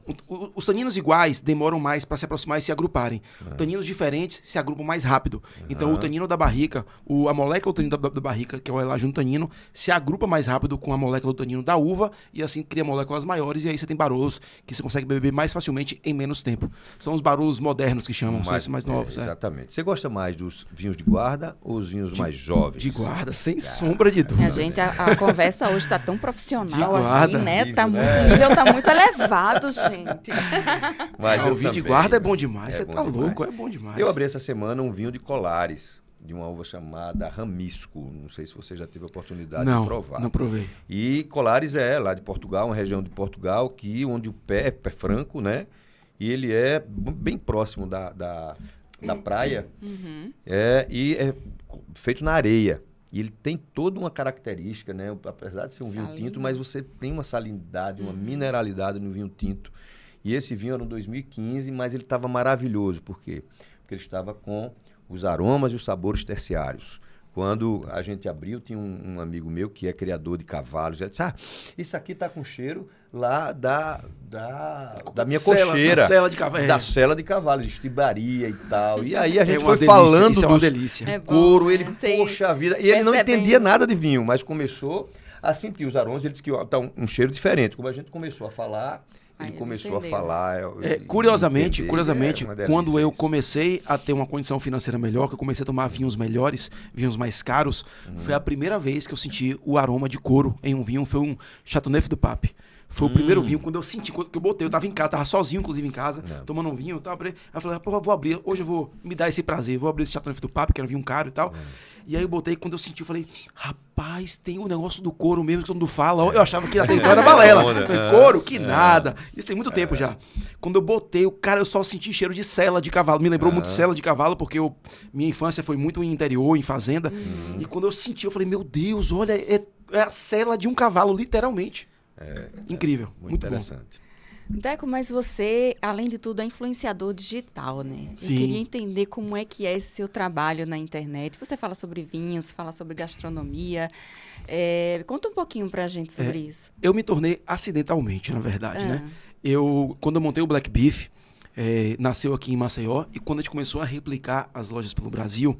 Os taninos iguais demoram mais para se aproximar e se agruparem. Taninos diferentes se agrupam mais rápido. Então, o tanino da barrica, a molécula do tanino da barrica, que é o elagino tanino, se agrupa mais rápido com a molécula do tanino da uva e assim cria moléculas maiores e aí você tem barolos que você consegue beber mais facilmente em menos tempo. São os barolos modernos que chamam, são esses mais novos. Exatamente. Você gosta mais dos vinhos de guarda ou os vinhos mais jovens? De guarda, sem sombra de dúvida. Gente, a conversa hoje está tão profissional aqui, né? Nível, O nível tá muito elevado, gente. Mas o vinho de guarda é bom demais, você tá louco, é bom demais. Eu abri essa semana um vinho de Colares, de uma uva chamada Ramisco. Não sei se você já teve a oportunidade de provar. Não provei. E Colares é lá de Portugal, uma região de Portugal onde o pé é pé franco, né? E ele é bem próximo da praia. E é feito na areia. E ele tem toda uma característica, né? Apesar de ser um vinho tinto, mas você tem uma salinidade, uma mineralidade no vinho tinto. E esse vinho era em 2015, mas ele estava maravilhoso. Por quê? Porque ele estava com os aromas e os sabores terciários. Quando a gente abriu, tinha um amigo meu que é criador de cavalos. Ele disse, isso aqui está com cheiro lá da minha cocheira. Da sela de cavalo. Da sela de cavalo, de estibaria e tal. E aí a gente foi delícia, falando isso é uma delícia. É bom, couro, né? ele, poxa vida. E ele não entendia nada de vinho, mas começou a sentir os aromas. Ele disse que tá um cheiro diferente. Como a gente começou a falar... Ele começou a falar... Curiosamente, quando eu comecei a ter uma condição financeira melhor, que eu comecei a tomar vinhos melhores, vinhos mais caros, foi a primeira vez que eu senti o aroma de couro em um vinho, foi um Chateauneuf du Pape. Foi o primeiro vinho, quando eu senti, quando eu botei, eu tava em casa, tava sozinho, inclusive, em casa, tomando um vinho, aí eu falei, eu vou abrir, hoje eu vou me dar esse prazer, vou abrir esse Chateauneuf du Pape, que era um vinho caro e tal. E aí eu botei, quando eu senti, eu falei, rapaz, tem um negócio do couro mesmo que todo mundo fala. Eu achava que até então era balela. Couro, que nada. Isso tem muito tempo já. Quando eu botei, eu só senti cheiro de sela de cavalo. Me lembrou muito sela de cavalo, porque minha infância foi muito em interior, em fazenda. E quando eu senti, eu falei, meu Deus, olha, é a sela de um cavalo, literalmente. Incrível, muito interessante. Bom. Deco, mas você, além de tudo, é influenciador digital, né? Sim. Eu queria entender como é que é esse seu trabalho na internet. Você fala sobre vinhos, fala sobre gastronomia. Conta um pouquinho pra gente sobre isso. Eu me tornei acidentalmente, na verdade, né? Quando eu montei o Black Beef, nasceu aqui em Maceió, e quando a gente começou a replicar as lojas pelo Brasil,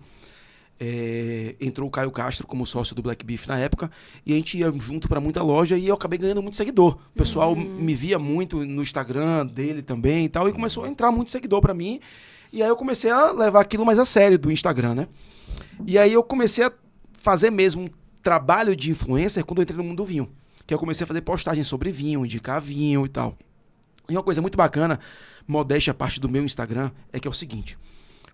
entrou o Caio Castro como sócio do Black Beef na época, e a gente ia junto para muita loja e eu acabei ganhando muito seguidor. O pessoal me via muito no Instagram dele também e tal, e começou a entrar muito seguidor para mim, e aí eu comecei a levar aquilo mais a sério do Instagram, né? E aí eu comecei a fazer mesmo um trabalho de influencer quando eu entrei no mundo do vinho, que eu comecei a fazer postagens sobre vinho, indicar vinho e tal. E uma coisa muito bacana, modéstia a parte do meu Instagram, é que é o seguinte: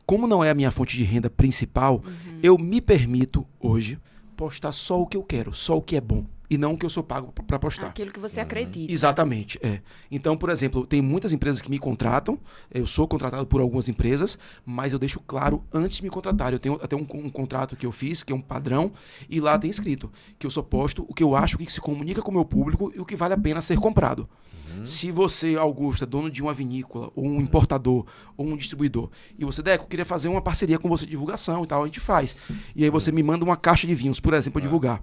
como não é a minha fonte de renda principal, eu me permito hoje postar só o que eu quero, só o que é bom, e não o que eu sou pago para postar. Aquilo que você acredita. Exatamente, Então, por exemplo, tem muitas empresas que me contratam, eu sou contratado por algumas empresas, mas eu deixo claro antes de me contratar. Eu tenho até um contrato que eu fiz, que é um padrão, e lá tem escrito que eu só posto o que eu acho que se comunica com o meu público e o que vale a pena ser comprado. Se você, Augusto, é dono de uma vinícola, ou um importador, ou um distribuidor, e você, Deco, eu queria fazer uma parceria com você de divulgação e tal, a gente faz. E aí você me manda uma caixa de vinhos, por exemplo, para divulgar.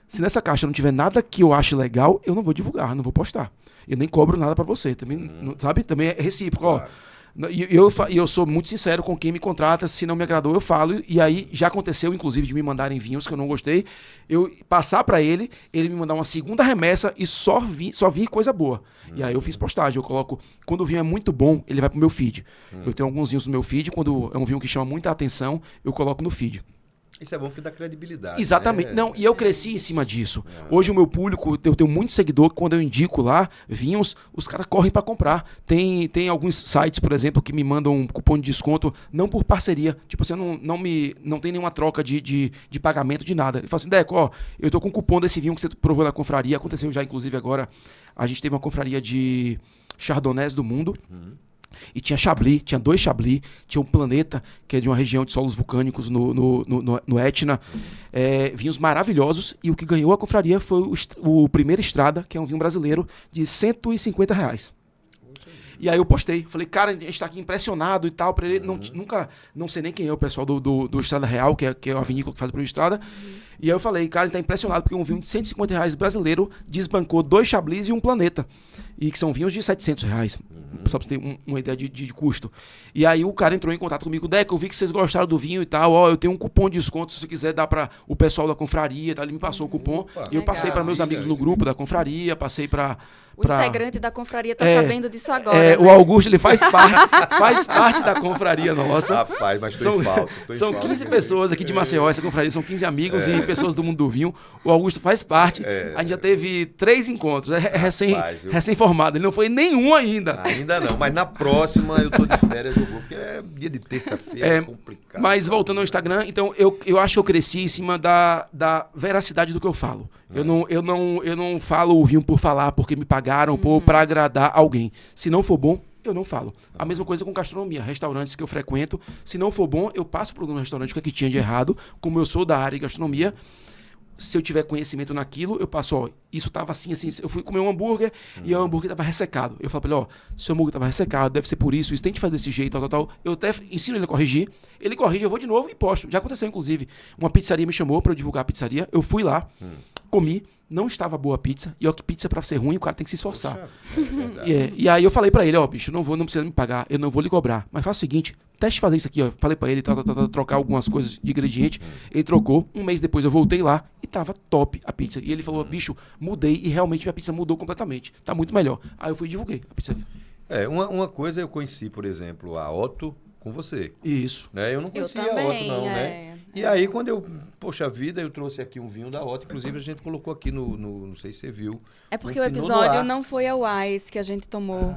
Se nessa caixa não tiver nada que eu ache legal, eu não vou divulgar, não vou postar. Eu nem cobro nada pra você. Também, sabe? Também é recíproco. Claro. Ó. E eu sou muito sincero com quem me contrata. Se não me agradou, eu falo. E aí já aconteceu, inclusive, de me mandarem vinhos que eu não gostei. Eu passar pra ele me mandar uma segunda remessa e só vir coisa boa. E aí eu fiz postagem. Eu coloco. Quando o vinho é muito bom, ele vai pro meu feed. Eu tenho alguns vinhos no meu feed. Quando é um vinho que chama muita atenção, eu coloco no feed. Isso é bom porque dá credibilidade. Exatamente. Né? Não, e eu cresci em cima disso. Hoje o meu público, eu tenho muito seguidor que quando eu indico lá vinhos, os caras correm para comprar. Tem alguns sites, por exemplo, que me mandam um cupom de desconto, não por parceria. Tipo assim, não tem nenhuma troca de pagamento de nada. Ele fala assim, Deco, ó, eu tô com um cupom desse vinho que você provou na confraria. Aconteceu já, inclusive, agora. A gente teve uma confraria de Chardonnays do mundo. E tinha Chablis, tinha 2 Chablis, tinha um Planeta, que é de uma região de solos vulcânicos no Etna. Vinhos maravilhosos. E o que ganhou a confraria foi o Primeira Estrada, que é um vinho brasileiro, de R$150. E aí eu postei, falei, cara, a gente tá aqui impressionado e tal, pra ele, não sei nem quem é o pessoal do Estrada Real, que é a vinícola que faz a Primeira Estrada. E aí eu falei, cara, ele tá impressionado, porque um vinho de R$150 brasileiro desbancou 2 Chablis e um Planeta. E que são vinhos de R$700. Só pra você ter uma ideia de custo. E aí o cara entrou em contato comigo, Deco, eu vi que vocês gostaram do vinho e tal, ó, eu tenho um cupom de desconto, se você quiser dar pra o pessoal da confraria e tal. Ele me passou o cupom. E eu passei pra meus amigos no grupo da confraria, passei pra... O integrante da confraria tá sabendo disso agora. Né? O Augusto, ele faz parte da confraria nossa. Rapaz, mas tô em falta. São 15 pessoas aqui de Maceió, essa confraria, são 15 amigos e pessoas do mundo do vinho. O Augusto faz parte. A gente já teve 3 encontros, recém-formado. Ele não foi nenhum ainda. Ainda não, mas na próxima eu tô de férias, eu vou, porque é dia de terça-feira, é complicado. Mas voltando ao Instagram, então eu acho que eu cresci em cima da veracidade do que eu falo. Eu não falo o vinho por falar, porque me pagaram ou para agradar alguém. Se não for bom, eu não falo. A mesma coisa com gastronomia, restaurantes que eu frequento. Se não for bom, eu passo por um restaurante o que tinha de errado. Como eu sou da área de gastronomia, se eu tiver conhecimento naquilo, eu passo, ó, isso tava assim. Eu fui comer um hambúrguer e o hambúrguer tava ressecado. Eu falo pra ele, ó, seu hambúrguer tava ressecado, deve ser por isso, tem que fazer desse jeito, tal. Eu até ensino ele a corrigir. Ele corrige, eu vou de novo e posto. Já aconteceu, inclusive. Uma pizzaria me chamou pra eu divulgar a pizzaria. Eu fui lá, comi. Não estava boa a pizza. E ó, que pizza pra ser ruim, o cara tem que se esforçar. E aí eu falei pra ele, ó, bicho, não precisa me pagar, eu não vou lhe cobrar. Mas faz o seguinte, teste fazer isso aqui, ó. Falei pra ele, trocar algumas coisas de ingrediente. Ele trocou. Um mês depois eu voltei lá e tava top a pizza. E ele falou, bicho, mudei e realmente minha pizza mudou completamente. Tá muito melhor. Aí eu fui e divulguei a pizzaria. Uma coisa eu conheci, por exemplo, a Otto com você. Isso. Né? Eu não conhecia a Otto, não, né? E aí, quando poxa vida, eu trouxe aqui um vinho da Otto, inclusive a gente colocou aqui não sei se você viu. É porque o episódio não foi ao ar, esse que a gente tomou.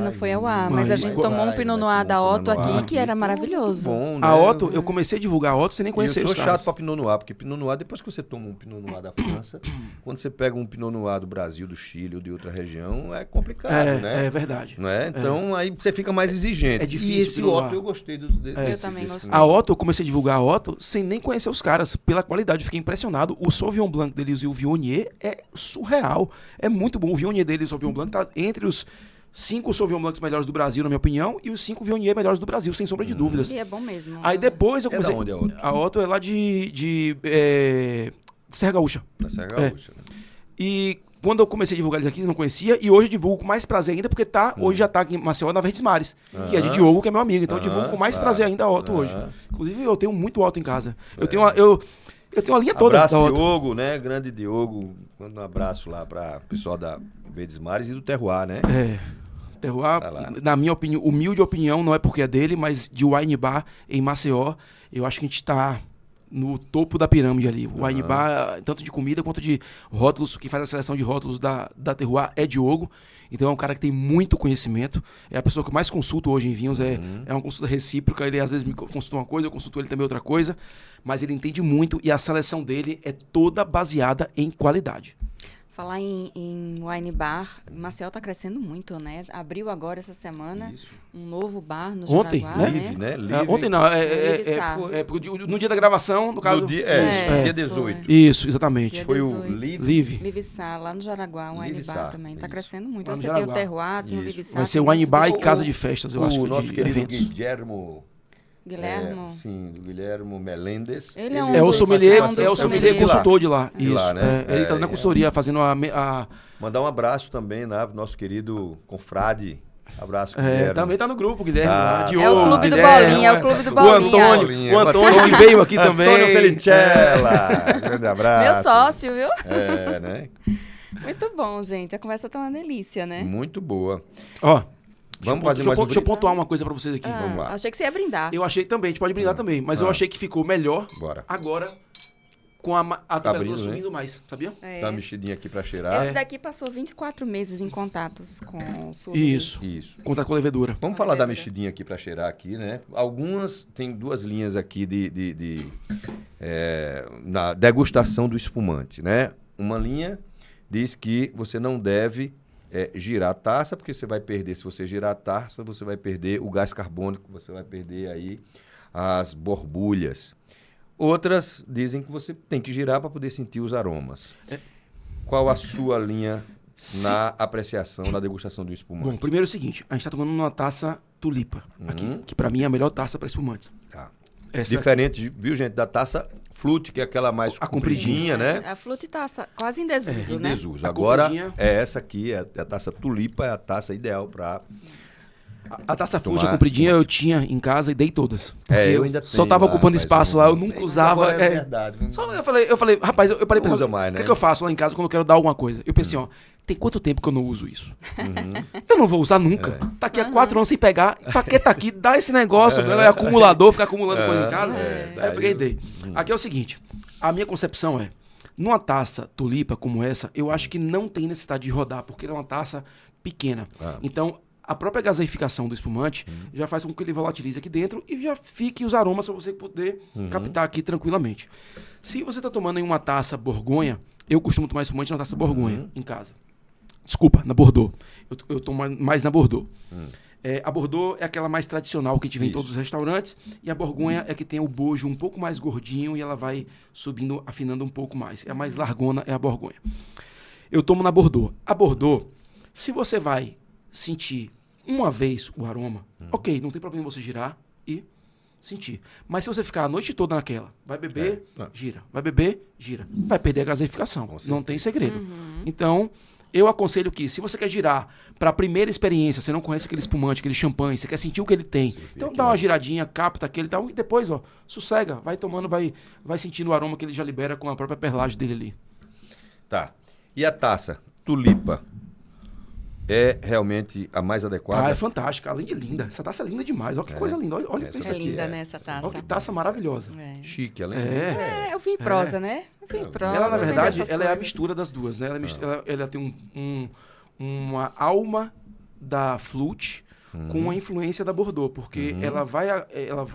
Não foi ao ar, mas a gente tomou um Pinot Noir da Otto aqui, que era maravilhoso. Bom, né? A Otto, eu comecei a divulgar a Otto sem nem conhecer os caras. Eu sou chato pra Pinot Noir, porque Pinot Noir, depois que você toma um Pinot Noir da França, quando você pega um Pinot Noir do Brasil, do Chile ou de outra região, é complicado, né? É verdade. Não é? Então, aí você fica mais exigente. É difícil. E esse Otto eu gostei Eu também gostei. A Otto, eu comecei a divulgar a Otto sem nem conhecer os caras, pela qualidade. Eu fiquei impressionado. O Sauvignon Blanc deles e o Viognier é surreal. É muito bom. O Viognier deles e o Sauvignon Blanc tá entre os 5 Sauvignon Blancs melhores do Brasil, na minha opinião, e os 5 Viognier melhores do Brasil, sem sombra de dúvidas. E é bom mesmo. Aí depois eu comecei... É da onde a Otto? A Otto é lá de Serra Gaúcha. Da Serra Gaúcha, né? E quando eu comecei a divulgar eles aqui, eu não conhecia, e hoje eu divulgo com mais prazer ainda, porque hoje já tá aqui em Maceió, na Verdes Mares, que é de Diogo, que é meu amigo. Então eu divulgo com mais prazer ainda a Otto hoje. Inclusive, eu tenho muito Otto em casa. Eu tenho uma linha toda da Otto. Diogo, né? Grande Diogo. Um abraço lá para o pessoal da Verdes Mares e do Terroir, né? Terroir, na minha opinião, humilde opinião, não é porque é dele, mas de Wine Bar em Maceió, eu acho que a gente tá no topo da pirâmide ali. O Wine Bar, tanto de comida quanto de rótulos, quem faz a seleção de rótulos da Terroir é Diogo. Então é um cara que tem muito conhecimento. É a pessoa que eu mais consulto hoje em vinhos. É uma consulta recíproca. Ele às vezes me consulta uma coisa, eu consulto ele também outra coisa. Mas ele entende muito e a seleção dele é toda baseada em qualidade. Falar em wine bar, Maceió está crescendo muito, né? Abriu agora essa semana um novo bar no Jaraguá, né? Ontem não, no dia da gravação, no caso... dia 18. Isso, exatamente. Foi o Live Sá, lá no Jaraguá, um wine bar também. Está crescendo muito. Você tem o Terroir, tem o Live Sá. Vai ser wine bar e casa de festas, eu acho. O nosso querido Guilhermo... Guilhermo. Sim, do Guilhermo Melendes. Ele é um É o dos- sommelier, um dos é o sommelier sommeliers. consultor de lá. De Isso. lá, né? Ele tá na consultoria fazendo Mandar um abraço também, né, pro nosso querido confrade. Abraço, Guilherme. também tá no grupo, Guilherme. Tá. Diogo, É o clube do Guilherme, Bolinha, é o clube do O Bolinha. Antônio que veio aqui também. Antônio Felicella. Grande abraço. Meu sócio, viu? É, né? Muito bom, gente. A conversa tá uma delícia, né? Muito boa. Ó, Vamos deixa fazer eu mais um deixa eu brinde? pontuar uma coisa pra vocês aqui. Vamos lá. Achei que você ia brindar. Eu achei também, a gente pode brindar também, mas eu achei que ficou melhor Bora. agora com a temperatura abrindo, né? subindo mais, sabia? É. Dá uma mexidinha aqui pra cheirar. Esse daqui passou 24 meses em contatos com o sommelier. Isso. Contra com a levedura. Vamos falar da mexidinha aqui para cheirar aqui, né? Algumas, tem duas linhas aqui na degustação do espumante, né? Uma linha diz que você não deve girar a taça, porque você vai perder, se você girar a taça, você vai perder o gás carbônico, você vai perder aí as borbulhas. Outras dizem que você tem que girar para poder sentir os aromas. Qual a sua linha na apreciação, na degustação do espumante? Bom, primeiro é o seguinte, a gente tá tomando uma taça tulipa aqui, que pra mim é a melhor taça para espumantes. Tá. Essa Diferente, viu, gente, da taça Flute, que é aquela mais A compridinha, né? A flute tá quase em desuso, Em né? desuso. A Agora, compridinha. é essa aqui, é a taça Tulipa, é a taça ideal para... A taça Tomar flute, a compridinha, eu espumante. tinha em casa e dei todas. eu Porque ainda só tenho tava lá, ocupando mas espaço eu lá, não- eu nunca usava. Agora é verdade. Só eu falei, rapaz, eu parei Não pra usa pensar, mais, o né? que é que eu faço lá em casa quando eu quero dar alguma coisa? Eu pensei, ó, tem quanto tempo que eu não uso isso? Eu não vou usar nunca. Tá aqui há 4 anos sem pegar. Pra que tá aqui? Dá esse negócio, é acumulador, ficar acumulando coisa em casa. Aí eu peguei e dei. Aqui é o seguinte, a minha concepção é, numa taça tulipa como essa, eu acho que não tem necessidade de rodar, porque ela é uma taça pequena. Então, a própria gaseificação do espumante já faz com que ele volatilize aqui dentro e já fique os aromas para você poder captar aqui tranquilamente. Se você está tomando em uma taça Borgonha, eu costumo tomar espumante na taça Borgonha em casa. Desculpa, na Bordeaux. Eu tomo mais na Bordeaux. A Bordeaux é aquela mais tradicional que a gente vê em todos os restaurantes e a Borgonha é que tem o bojo um pouco mais gordinho e ela vai subindo, afinando um pouco mais. É a mais largona, é a Borgonha. Eu tomo na Bordeaux. A Bordeaux, se você vai sentir uma vez o aroma, ok, não tem problema você girar e sentir. Mas se você ficar a noite toda naquela, vai beber, gira. Vai beber, gira. Vai perder a gaseificação. Não tem segredo. Então, eu aconselho que, se você quer girar para a primeira experiência, você não conhece aquele espumante, aquele champanhe, você quer sentir o que ele tem. Então, dá uma giradinha, capta aquele e tal, e depois, ó, sossega, vai tomando, vai sentindo o aroma que ele já libera com a própria perlagem dele ali. Tá. E a taça Tulipa é realmente a mais adequada? É fantástica, além de linda. Essa taça é linda demais. Olha que coisa linda. Olha Essa isso É aqui. linda, né, essa taça. Olha que taça maravilhosa. É. Chique, além Eu vi em prosa, né? Eu vi em prosa. Ela, na tem verdade, dessas ela é a coisas. mistura das duas, né? Ela tem uma alma da flute com a influência da Bordeaux, porque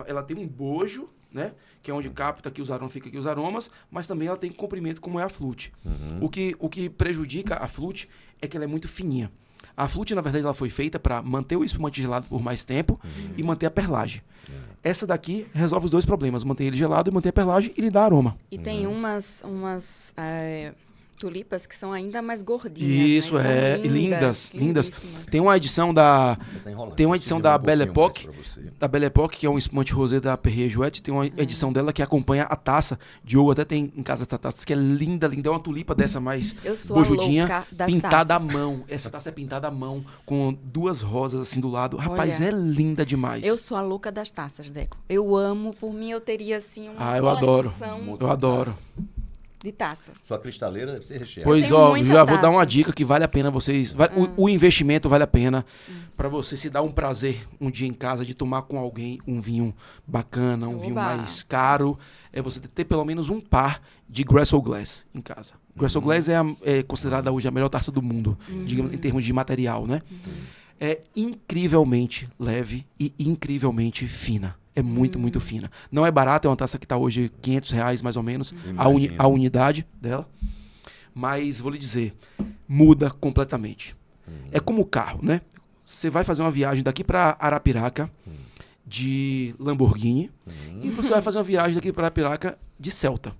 ela tem um bojo, né? Que é onde capta aqui os aromas, fica aqui os aromas, mas também ela tem comprimento como é a flute. O que prejudica a flute é que ela é muito fininha. A flute, na verdade, ela foi feita para manter o espumante gelado por mais tempo e manter a perlagem. Essa daqui resolve os dois problemas, manter ele gelado e manter a perlagem e lhe dá aroma. E tem umas tulipas que são ainda mais gordinhas. Isso, né? São lindas. lindíssimas. Tem uma edição da um Belle Époque, da Belle Époque, que é um espumante rosé da Perrier Jouet, tem uma edição dela que acompanha a taça. Diogo até tem em casa essa taça, que é linda. É uma tulipa dessa mais Eu sou a bojudinha, louca das pintada taças. à mão. Essa taça é pintada à mão, com 2 rosas assim do lado. Rapaz, Olha, é linda demais. Eu sou a louca das taças, Deco. Eu amo, por mim eu teria assim uma eu adoro. coleção Eu adoro. de taça. Sua cristaleira deve ser recheada. Pois tenho ó, muita já vou dar uma taça. dica que vale a pena vocês. O investimento vale a pena para você se dar um prazer um dia em casa de tomar com alguém um vinho bacana, um vinho Oba. mais caro. É você ter pelo menos um par de Gressel Glass em casa. Gressel Glass é considerada hoje a melhor taça do mundo, digamos, em termos de material, né? É incrivelmente leve e incrivelmente fina. É muito, muito fina. Não é barata, é uma taça que está hoje R$500 mais ou menos, a unidade dela. Mas, vou lhe dizer, muda completamente. É como o carro, né? Você vai fazer uma viagem daqui para Arapiraca de Lamborghini e você vai fazer uma viagem daqui para Arapiraca de Celta.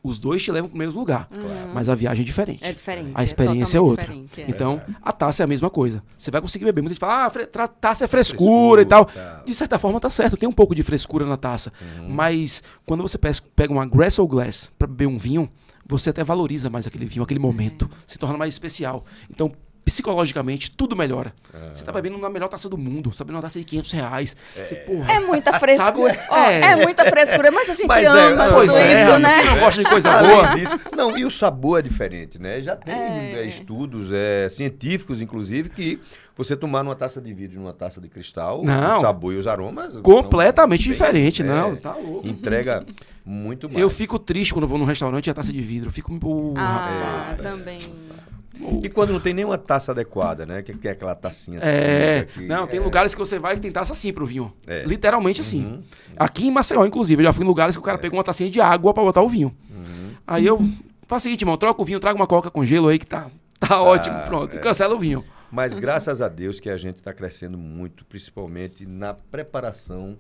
Os dois te levam para o mesmo lugar. Mas a viagem é diferente. É diferente. A experiência é outra. Diferente, Então, a taça é a mesma coisa. Você vai conseguir beber. Muita gente fala, taça é frescura e tal. De certa forma, tá certo. Tem um pouco de frescura na taça. Mas quando você pega uma Gressel Glass para beber um vinho, você até valoriza mais aquele vinho, aquele momento. Se torna mais especial. Então, psicologicamente, tudo melhora. Você tá bebendo na melhor taça do mundo. Você tá bebendo uma taça de R$500. Você, porra, É muita frescura. Sabe? É muita frescura, mas a gente Mas ama tudo pois é, isso, né? Você gosta de coisa Além boa. disso, não, e o sabor é diferente, né? Já tem estudos científicos, inclusive, que você tomar numa taça de vidro e numa taça de cristal, Não. o sabor e os aromas... Completamente são bem, diferente, não. Tá louco. Entrega muito mais. Eu fico triste quando eu vou num restaurante e a taça de vidro. Eu fico... Também. E quando não tem nenhuma taça adequada, né? Que é aquela tacinha... Não, tem lugares que você vai que tem taça assim pro vinho. É. Literalmente assim. Aqui em Maceió, inclusive, eu já fui em lugares que o cara pegou uma tacinha de água pra botar o vinho. Aí eu... Faz o seguinte, irmão, troca o vinho, traga uma coca com gelo aí que tá ótimo, pronto. E cancela o vinho. Mas graças a Deus que a gente está crescendo muito, principalmente na preparação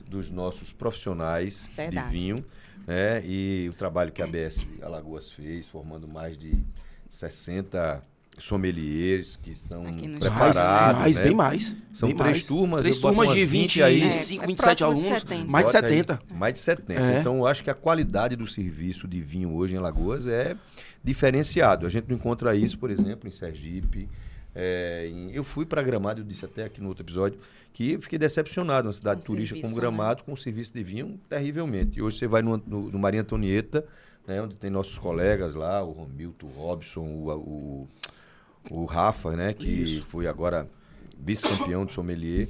dos nossos profissionais Verdade. de vinho, né? E o trabalho que a ABS Alagoas fez, formando mais de 60 sommeliers que estão Aqui no preparados. Bem mais. São bem três mais. turmas. Três eu boto turmas umas de 20 aí. 25, 27 próximo de alunos. 70. Mais de Bota aí, 70. mais de 70. É. Então, eu acho que a qualidade do serviço de vinho hoje em Alagoas é diferenciado. A gente não encontra isso, por exemplo, em Sergipe. Eu fui para Gramado, eu disse até aqui no outro episódio, que eu fiquei decepcionado, uma cidade Com turística como serviço, Gramado, com o serviço de vinho terrivelmente. E hoje você vai no Maria Antonieta, né, onde tem nossos colegas lá, o Romilton, o Robson, o Rafa, né, que foi agora vice-campeão de sommelier.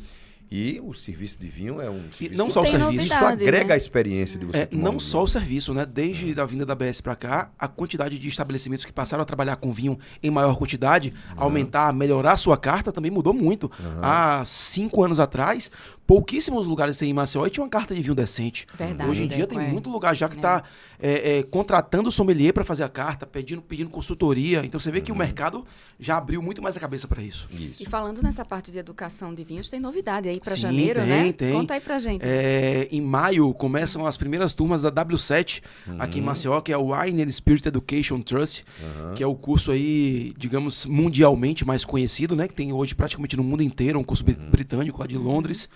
E o serviço de vinho é um serviço... não só o Tem serviço. Isso novidade, agrega né? a experiência de você tomar Não um só o serviço, né? Desde a vinda da BS para cá, a quantidade de estabelecimentos que passaram a trabalhar com vinho em maior quantidade, aumentar, melhorar a sua carta também mudou muito. Há 5 anos atrás, pouquíssimos lugares em Maceió tinham uma carta de vinho decente. Verdade, Hoje em dia tem é. muito lugar já que está contratando sommelier para fazer a carta, pedindo consultoria. Então você vê que o mercado já abriu muito mais a cabeça para isso. Isso. E falando nessa parte de educação de vinhos, tem novidade aí para Sim, janeiro, tem, né? tem. Conta aí pra gente. Em maio começam as primeiras turmas da W7 aqui em Maceió, que é o Wine and Spirit Education Trust, que é o curso aí, digamos, mundialmente mais conhecido, né? Que tem hoje praticamente no mundo inteiro, um curso britânico lá de Londres.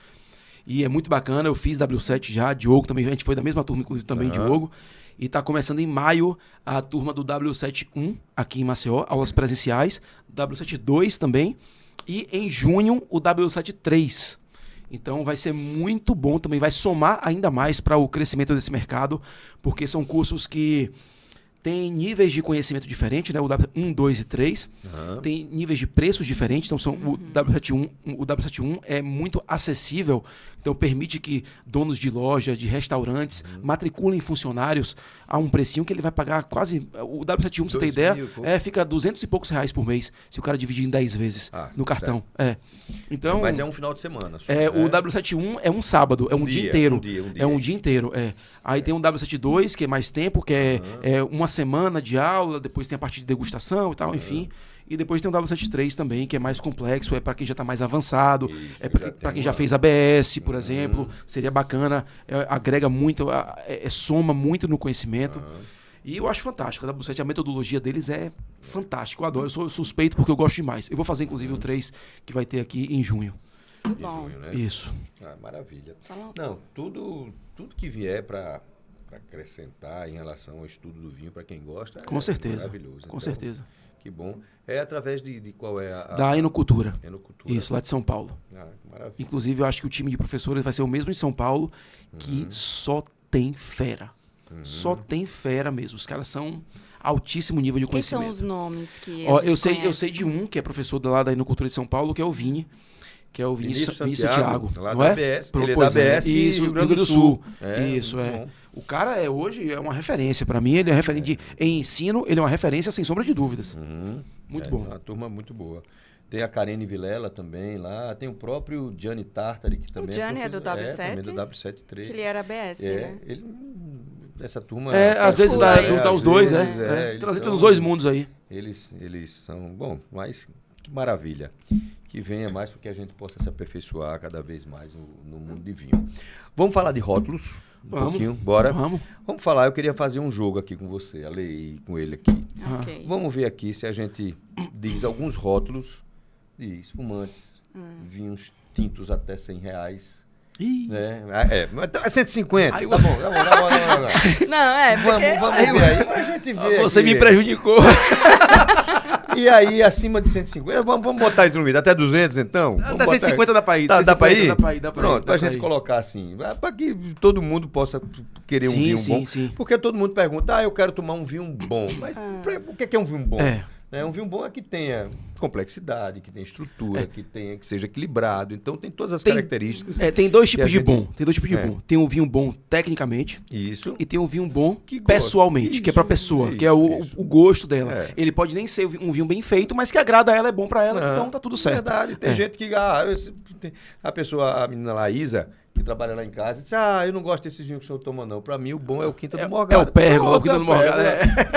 E é muito bacana, eu fiz W7 já, Diogo também, a gente foi da mesma turma, inclusive também, Diogo. E está começando em maio a turma do W7-1 aqui em Maceió, aulas presenciais, W7-2 também, e em junho o W7-3. Então vai ser muito bom também, vai somar ainda mais para o crescimento desse mercado, porque são cursos que têm níveis de conhecimento diferentes, né? O W1, 2 e 3. Tem níveis de preços diferentes, então o W7-1 é muito acessível, então permite que donos de loja, de restaurantes, matriculem funcionários a um precinho que ele vai pagar quase... O W7-1, pra você ter ideia, fica R$200 e poucos por mês, se o cara dividir em 10 vezes no cartão. Então, mas é um final de semana. Só, o W7-1 é um sábado, é um dia inteiro. É um dia inteiro, Aí tem um W7-2, que é mais tempo, que é uma semana de aula, depois tem a parte de degustação e tal, enfim. E depois tem o W7-3 também, que é mais complexo, é para quem já está mais avançado, para quem já fez ABS, por exemplo, seria bacana, agrega muito, soma muito no conhecimento. E eu acho fantástico, a W7, a metodologia deles é fantástica, eu adoro, eu sou suspeito porque eu gosto demais. Eu vou fazer, inclusive, o 3, que vai ter aqui em junho. Muito bom. Junho, né? Isso. Maravilha. Não, tudo que vier para acrescentar em relação ao estudo do vinho, para quem gosta, Com certeza. Maravilhoso. Com certeza. Que bom. É através de qual é a... Da Enocultura. Enocultura. Isso, lá de São Paulo. Maravilha. Inclusive, eu acho que o time de professores vai ser o mesmo em São Paulo, que só tem fera. Só tem fera mesmo. Os caras são altíssimo nível de Quem conhecimento. são os nomes que Eu sei de um que é professor lá da Enocultura de São Paulo, que é o Vini. Que é o Vinícius Santiago. Lá não da é? ABS. Ele é da ABS e Isso, Rio Grande do Sul. Isso, O cara hoje é uma referência. Para mim, ele é referente em ensino, ele é uma referência sem sombra de dúvidas. Muito bom. Uma turma muito boa. Tem a Karine Vilela também lá. Tem o próprio Gianni Tartari, que também O Gianni é do W7? também do W7-3. Que ele era ABS, né? Essa turma... Às vezes dá os dois, Transita nos dois mundos aí. Eles são... Bom, mas que maravilha. Que venha mais para que a gente possa se aperfeiçoar cada vez mais no mundo de vinho. Vamos falar de rótulos? Vamos. pouquinho? Bora. Vamos. Vamos falar, eu queria fazer um jogo aqui com você, Ale, e com ele aqui. Ok. Vamos ver aqui se a gente diz alguns rótulos de espumantes, vinhos tintos até R$100. Ih. Né? É 150. Ai, Tá bom. Não, porque... Vamos ver aí pra gente ver. Você aqui. me prejudicou. E aí, acima de 150, vamos botar entre no meio, até 200 então? Vamos Até botar- 150 dá pra ir. Dá pra ir? Dá pra ir. Pronto, pra gente colocar assim, para que todo mundo possa querer um vinho bom. Sim. Porque todo mundo pergunta, eu quero tomar um vinho bom. Mas o que é um vinho bom? Um vinho bom é que tenha complexidade, que tenha estrutura, que seja equilibrado. Então tem todas as características. Tem dois tipos a de gente- bom. Tem dois tipos de bom. Tem um vinho bom tecnicamente Isso. e tem um vinho bom Que gosta. pessoalmente, que é pra Isso, pessoa, isso, que é o gosto dela. É. Ele pode nem ser um vinho bem feito, mas que agrada a ela, é bom pra ela, então tá tudo certo. Verdade. Tem gente que... a menina lá, Isa, que trabalha lá em casa, disse, eu não gosto desses vinhos que o senhor toma, não. Pra mim, o bom é o Quinta do Morgado. É o Pérgola, o Pronto, Quinta do Morgado.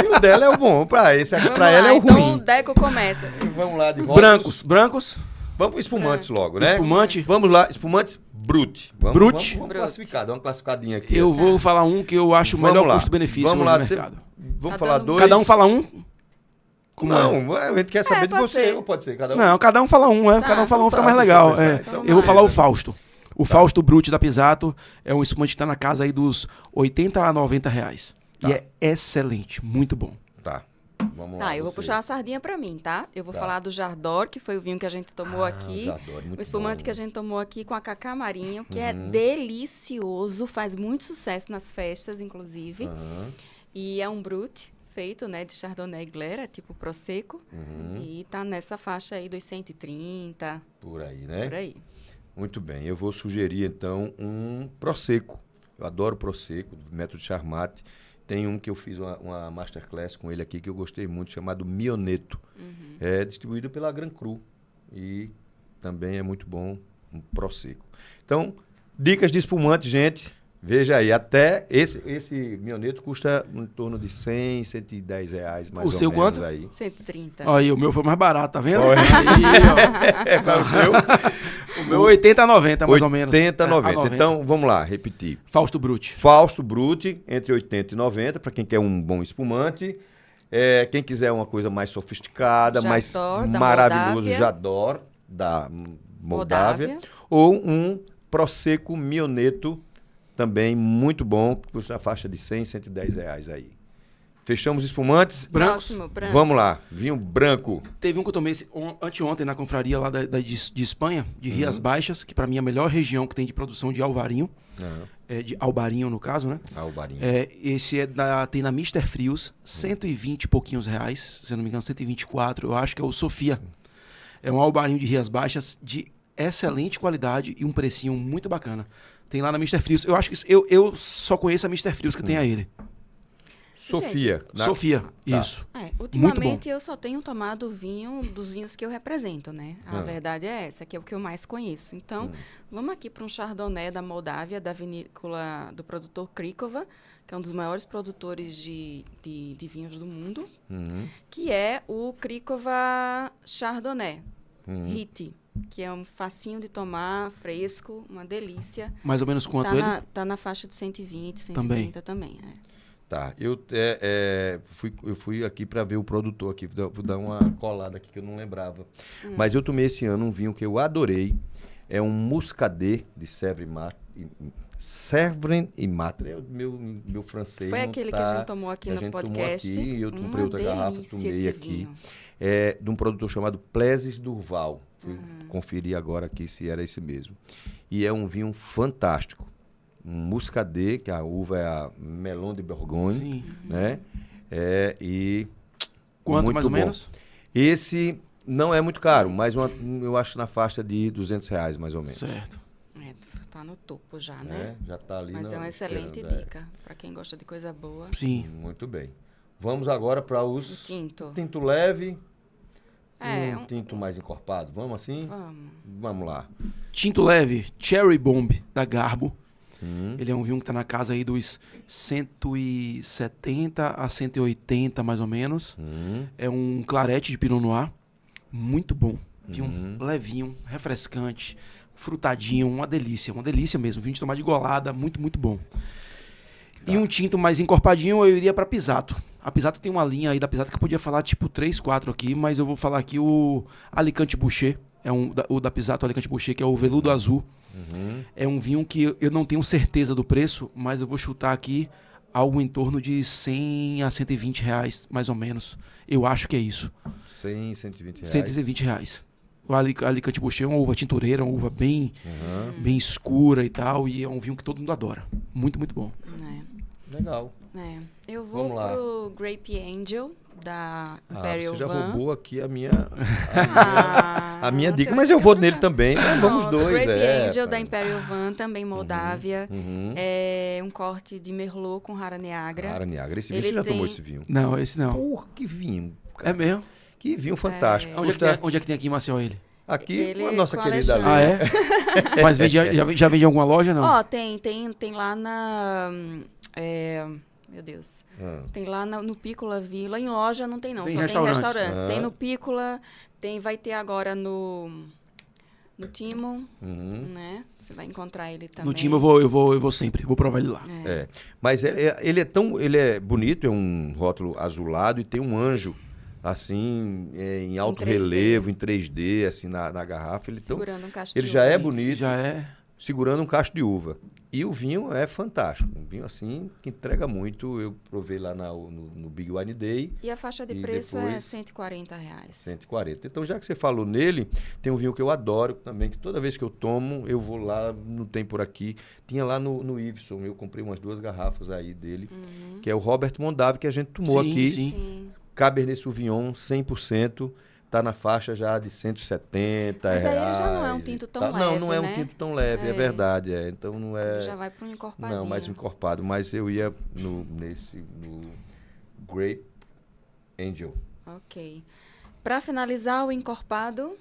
E o dela é o bom. Pra Vamos ela lá, é o então ruim. o Deco começa. Vamos lá de rótulos. Brancos. Vamos para espumantes logo, né? Espumante. Vamos lá, espumantes Brut. Brut. Vamos Brut. classificar, dar uma classificadinha aqui. Eu assim. vou falar um que eu acho o Vamos melhor lá. custo-benefício Vamos hoje lá, no você- mercado. Vamos Tá falar dando- dois. Cada um fala um? Como é? Não, a gente quer saber de pode você. ser. Ou pode ser, cada um. Não, cada um fala um, cada um fala um, tá, fica mais deixa eu legal. pensar, é. então. Eu vou falar o Beleza. Fausto. O Fausto Brut da Pisato é um espumante que tá na casa aí dos R$80 a R$90. Tá. E é excelente, muito bom. Tá, vamos lá. Tá, eu vou você. puxar a sardinha pra mim, tá? Eu vou Tá. falar do Jardor, que foi o vinho que a gente tomou aqui. Jardor, muito O espumante bom. que a gente tomou aqui com a Cacá Marinho, que é Uhum. delicioso, faz muito sucesso nas festas, inclusive. Aham, E é um Brut feito, né, de Chardonnay Glera, tipo Prosecco. uhum, E tá nessa faixa aí dos 130, por aí, né? por aí. Muito bem, eu vou sugerir então um Prosecco. Eu adoro Prosecco, do método Charmat. Tem um que eu fiz uma masterclass com ele aqui que eu gostei muito, chamado Mioneto. É distribuído pela Gran Cru e também é muito bom, um Prosecco. Então, dicas de espumante, gente. Veja aí, até esse Mioneto custa em torno de R$100, R$110 mais O ou seu menos quanto? aí. 130. Ó, e o meu foi mais barato, tá vendo? Olha. Aí, Qual é o seu? ó. O meu 80 a 90, mais ou menos. 80, É, a 90. Então, vamos lá, repetir. Fausto Brut. Fausto Brut, entre 80 e 90, para quem quer um bom espumante. Quem quiser uma coisa mais sofisticada, mais Jador, da maravilhoso, Moldávia. Jador, da Moldávia. Moldávia. Ou um Prosecco Mioneto, também muito bom, que custa na faixa de R$100, R$110 aí. Fechamos espumantes? Brancos. Próximo, branco. Vamos lá, vinho branco. Teve um que eu tomei anteontem na confraria lá de Espanha, de Rias Baixas, que pra mim é a melhor região que tem de produção de alvarinho. De albarinho, no caso, né? O barinho. Esse tem na Mr. Frios, 120 e pouquinhos reais, se eu não me engano, 124, eu acho que é o Sofia. É um albarinho de Rias Baixas de excelente qualidade e um precinho muito bacana. Tem lá na Mr. Frios. Eu acho que eu só conheço a Mr. Frios que tem a ele. Sofia. Sofia, Tá. isso. Ultimamente eu só tenho tomado vinho dos vinhos que eu represento, né? A Ah. verdade é essa, que é o que eu mais conheço. Então, vamos aqui para um Chardonnay da Moldávia, da vinícola do produtor Krikova, que é um dos maiores produtores de vinhos do mundo, Uhum. que é o Krikova Chardonnay, Uhum. Hit, que é um facinho de tomar, fresco, uma delícia. Mais ou menos quanto Tá ele? tá na faixa de 120, 130 também. Tá, eu fui aqui para ver o produtor aqui, vou dar uma colada aqui que eu não lembrava. Mas eu tomei esse ano um vinho que eu adorei, é um Muscadet de Sèvres e Matre, é o meu francês. Foi não aquele tá, que a gente tomou aqui a no gente podcast. Tomou aqui, eu comprei Uma outra garrafa, delícia tomei esse aqui. vinho. É de um produtor chamado Plezes Durval. Fui conferir agora aqui se era esse mesmo. E é um vinho fantástico. Um Muscadet, que a uva é a Melon de Bourgogne, Sim. né? E Quanto muito mais ou bom. menos? Esse não é muito caro, mas eu acho na faixa de R$200 mais ou menos. Certo. Tá no topo já, né? Já está ali. Mas é uma excelente esperando, dica para quem gosta de coisa boa. Sim. Muito bem. Vamos agora para O os tinto. tinto leve, É, tinto mais encorpado. Vamos assim? vamos. Vamos lá. Tinto leve, Cherry Bomb, da Garbo. Ele é um vinho que tá na casa aí dos 170 a 180, mais ou menos. É um clarete de Pinot Noir. Muito bom. Vinho levinho, refrescante, frutadinho, uma delícia mesmo. Vinho de tomar de golada, muito, muito bom. E um tinto mais encorpadinho, eu iria pra Pisato. A Pisato tem uma linha aí da Pisato que eu podia falar tipo 3, 4 aqui, mas eu vou falar aqui o Alicante Boucher. O da Pisato Alicante Boucher, que é o veludo azul. É um vinho que eu não tenho certeza do preço, mas eu vou chutar aqui algo em torno de 100 a 120 reais, mais ou menos. Eu acho que é isso. 100, 120 reais. 120 reais. O Alicante Boucher é uma uva tintureira, uma uva bem escura e tal, e é um vinho que todo mundo adora. Muito, muito bom. Legal. Eu vou pro Grape Angel, da Imperial Você já Van. roubou aqui a minha dica, mas eu vou nele também. Né? Vamos dois. Grape Angel, da Imperial Van, também Moldávia. É um corte de Merlot com Rara Neagra. Rara Neagra. Esse vinho, você já tomou esse vinho? Não, esse não. Porra, que vinho. Cara. É mesmo? Que vinho fantástico. Onde é que tem aqui em Maceió ele? Aqui com a nossa querida ali. Ah, é? Mas já vende em alguma loja, não? Ó, tem lá na... meu Deus. Tem lá no Pícola Vila. Em loja não tem, não. Tem só restaurantes. tem restaurantes. Tem no Pícola, vai ter agora no Timon, né? Você vai encontrar ele também. No Timon eu vou sempre. Vou provar ele lá. Mas ele é bonito, é um rótulo azulado e tem um anjo, assim, em alto relevo, em 3D, assim, na garrafa. Segurando um cacho ele de já uva. é bonito. Já é. Segurando um cacho de uva. E o vinho é fantástico. Um vinho, assim, que entrega muito. Eu provei lá no Big Wine Day. E a faixa de preço é R$140. 140. Então, já que você falou nele, tem um vinho que eu adoro também, que toda vez que eu tomo, eu vou lá, não tem por aqui. Tinha lá no Iveson, eu comprei umas 2 garrafas aí dele, que é o Robert Mondavi, que a gente tomou aqui. Sim. Cabernet Sauvignon, 100%. Tá na faixa já de 170 Mas reais. aí ele já não é um tinto tão leve, não é né? um tinto tão leve, é verdade. Então não é... Ele já vai para um encorpadinho. Não, mais um encorpado. Mas eu ia no Grape Angel. Ok. Para finalizar, o encorpado...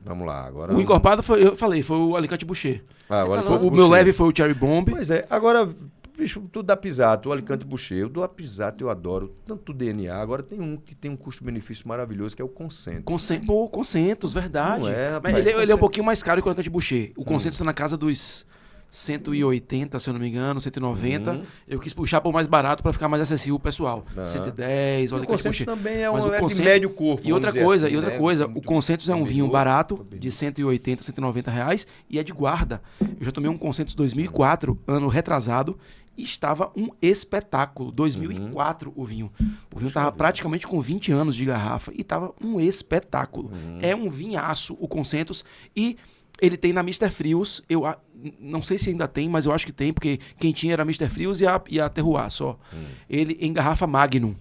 Vamos lá, agora... O encorpado, eu falei, foi o Alicante Boucher. Agora falou? O meu leve foi o Cherry Bomb. Pois é, agora... Bicho, tudo da Pisato, o Alicante Boucher. O do Pisato eu adoro, tanto o DNA. Agora tem um que tem um custo-benefício maravilhoso, que é o Concentus. Concentus, verdade. Não é, rapaz, mas ele é um pouquinho mais caro que o Alicante Boucher. O Concentus está na casa dos 180, se eu não me engano, 190. Eu quis puxar para o mais barato para ficar mais acessível ao pessoal. 110, o Alicante Boucher. Também é mas um de médio corpo. E outra coisa, assim, o Concentus é um vinho barato, de 180, 190 reais, e é de guarda. Eu já tomei um Concentus 2004, ano retrasado, e estava um espetáculo. 2004 o vinho. O vinho estava praticamente com 20 anos de garrafa e estava um espetáculo. É um vinhaço o Concentus e ele tem na Mr. Frios. Eu não sei se ainda tem, mas eu acho que tem, porque quem tinha era a Mr. Frios e a Terroir só. Ele em garrafa Magnum,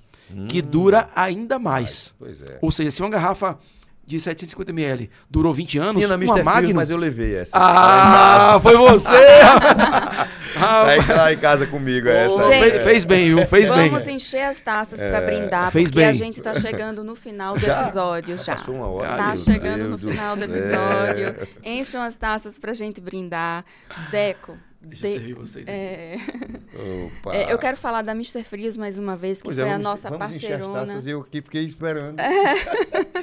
que dura ainda mais. Pois é. Ou seja, se uma garrafa de 750 ml durou 20 anos, tinha na Mr. Frios, mas eu levei essa. Foi você! Tá lá em casa comigo essa. Gente, fez bem, viu? Fez bem. Vamos encher as taças para brindar, fez porque bem. a gente tá chegando no final do episódio já. Passou uma hora. Tá chegando no final do episódio. Encham as taças pra gente brindar. Deco. Deixa eu servir vocês. Opa. Eu quero falar da Mr. Frios mais uma vez, que foi a nossa parceirona. As taças, eu aqui fiquei esperando.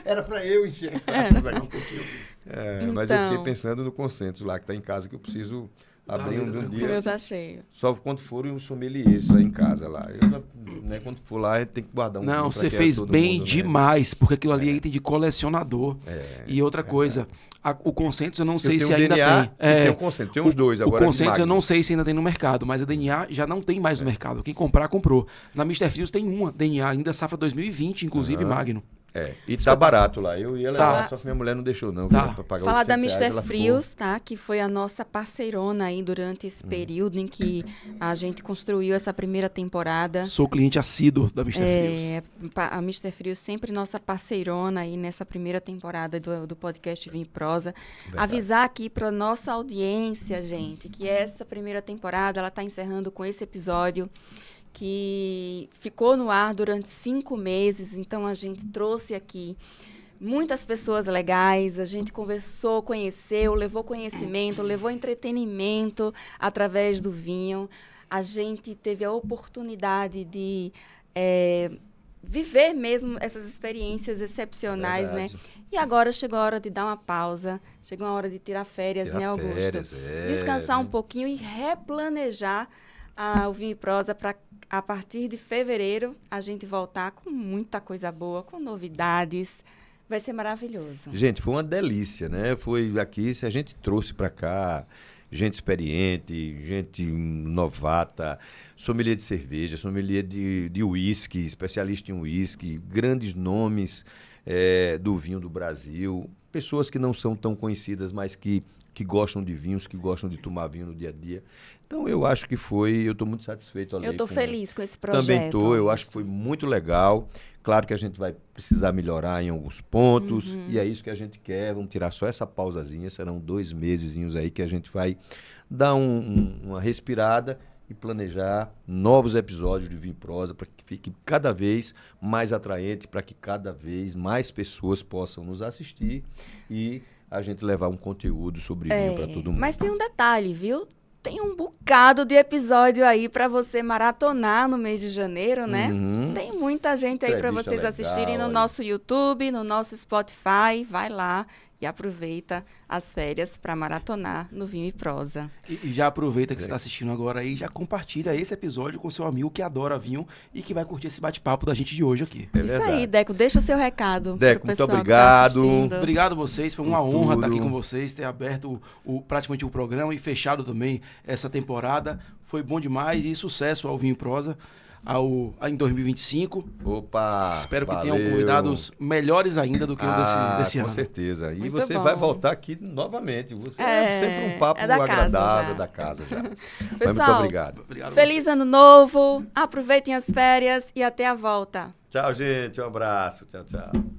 Era para eu encher as taças aqui. Mas eu fiquei pensando no Concentus lá, que tá em casa, que eu preciso abrir um dia. O meu tá cheio. Só quando forem os sommeliers lá em casa lá. Né, quando for lá, a gente tem que guardar um. Não, você fez bem demais, porque aquilo ali é item de colecionador. E outra coisa, o Concentus eu não sei se ainda tem. Tem o Concentus, tem os dois agora. O Concentus eu não sei se ainda tem no mercado, mas a DNA já não tem mais no mercado. Quem comprar, comprou. Na Mr. Frios tem uma DNA, ainda safra 2020, inclusive Magno. E tá barato lá. Eu ia levar, só que minha mulher não deixou, não. Falar da Mr. Frios, tá? Que foi a nossa parceirona aí durante esse período em que a gente construiu essa primeira temporada. Sou cliente assíduo da Mr. Frios. A Mr. Frios sempre nossa parceirona aí nessa primeira temporada do podcast Vinho e Prosa. Verdade. Avisar aqui para nossa audiência, gente, que essa primeira temporada ela tá encerrando com esse episódio que ficou no ar durante 5 meses, então a gente trouxe aqui muitas pessoas legais, a gente conversou, conheceu, levou conhecimento, levou entretenimento através do vinho, a gente teve a oportunidade de viver mesmo essas experiências excepcionais, né? E agora chegou a hora de dar uma pausa, chegou a hora de tirar férias, né, Augusto? Descansar um pouquinho e replanejar o Vinho e Prosa para a partir de fevereiro a gente voltar com muita coisa boa, com novidades. Vai ser maravilhoso. Gente, foi uma delícia, né? Foi aqui, se a gente trouxe para cá gente experiente, gente novata, sommelier de cerveja, sommelier de uísque, especialista em uísque, grandes nomes do vinho do Brasil, pessoas que não são tão conhecidas, mas que gostam de vinhos, que gostam de tomar vinho no dia a dia. Então, eu acho que eu estou muito satisfeito ali. Eu estou feliz com esse projeto. Também estou, eu acho que foi muito legal. Claro que a gente vai precisar melhorar em alguns pontos, e é isso que a gente quer. Vamos tirar só essa pausazinha, serão 2 mesezinhos aí que a gente vai dar uma respirada e planejar novos episódios de Vinho e Prosa para que fique cada vez mais atraente, para que cada vez mais pessoas possam nos assistir e a gente levar um conteúdo sobre vinho para todo mundo. Mas tem um detalhe, viu? Tem um bocado de episódio aí para você maratonar no mês de janeiro, né? Tem muita gente aí para vocês assistirem no nosso YouTube, no nosso Spotify. Vai lá e aproveita as férias para maratonar no Vinho e Prosa. E já aproveita que você está assistindo agora aí, já compartilha esse episódio com seu amigo que adora vinho e que vai curtir esse bate-papo da gente de hoje aqui. Isso aí, Deco, deixa o seu recado. Deco, muito obrigado. Obrigado a vocês, foi uma honra estar aqui com vocês, ter aberto praticamente o programa e fechado também essa temporada. Foi bom demais e sucesso ao Vinho e Prosa. Em 2025. Opa! Espero que tenham convidados melhores ainda do que o desse ano. Com certeza. E Muito você bom. vai voltar aqui novamente. Você é sempre um papo agradável da casa já. Pessoal, muito obrigado. Feliz ano novo, aproveitem as férias e até a volta. Tchau, gente. Um abraço. Tchau, tchau.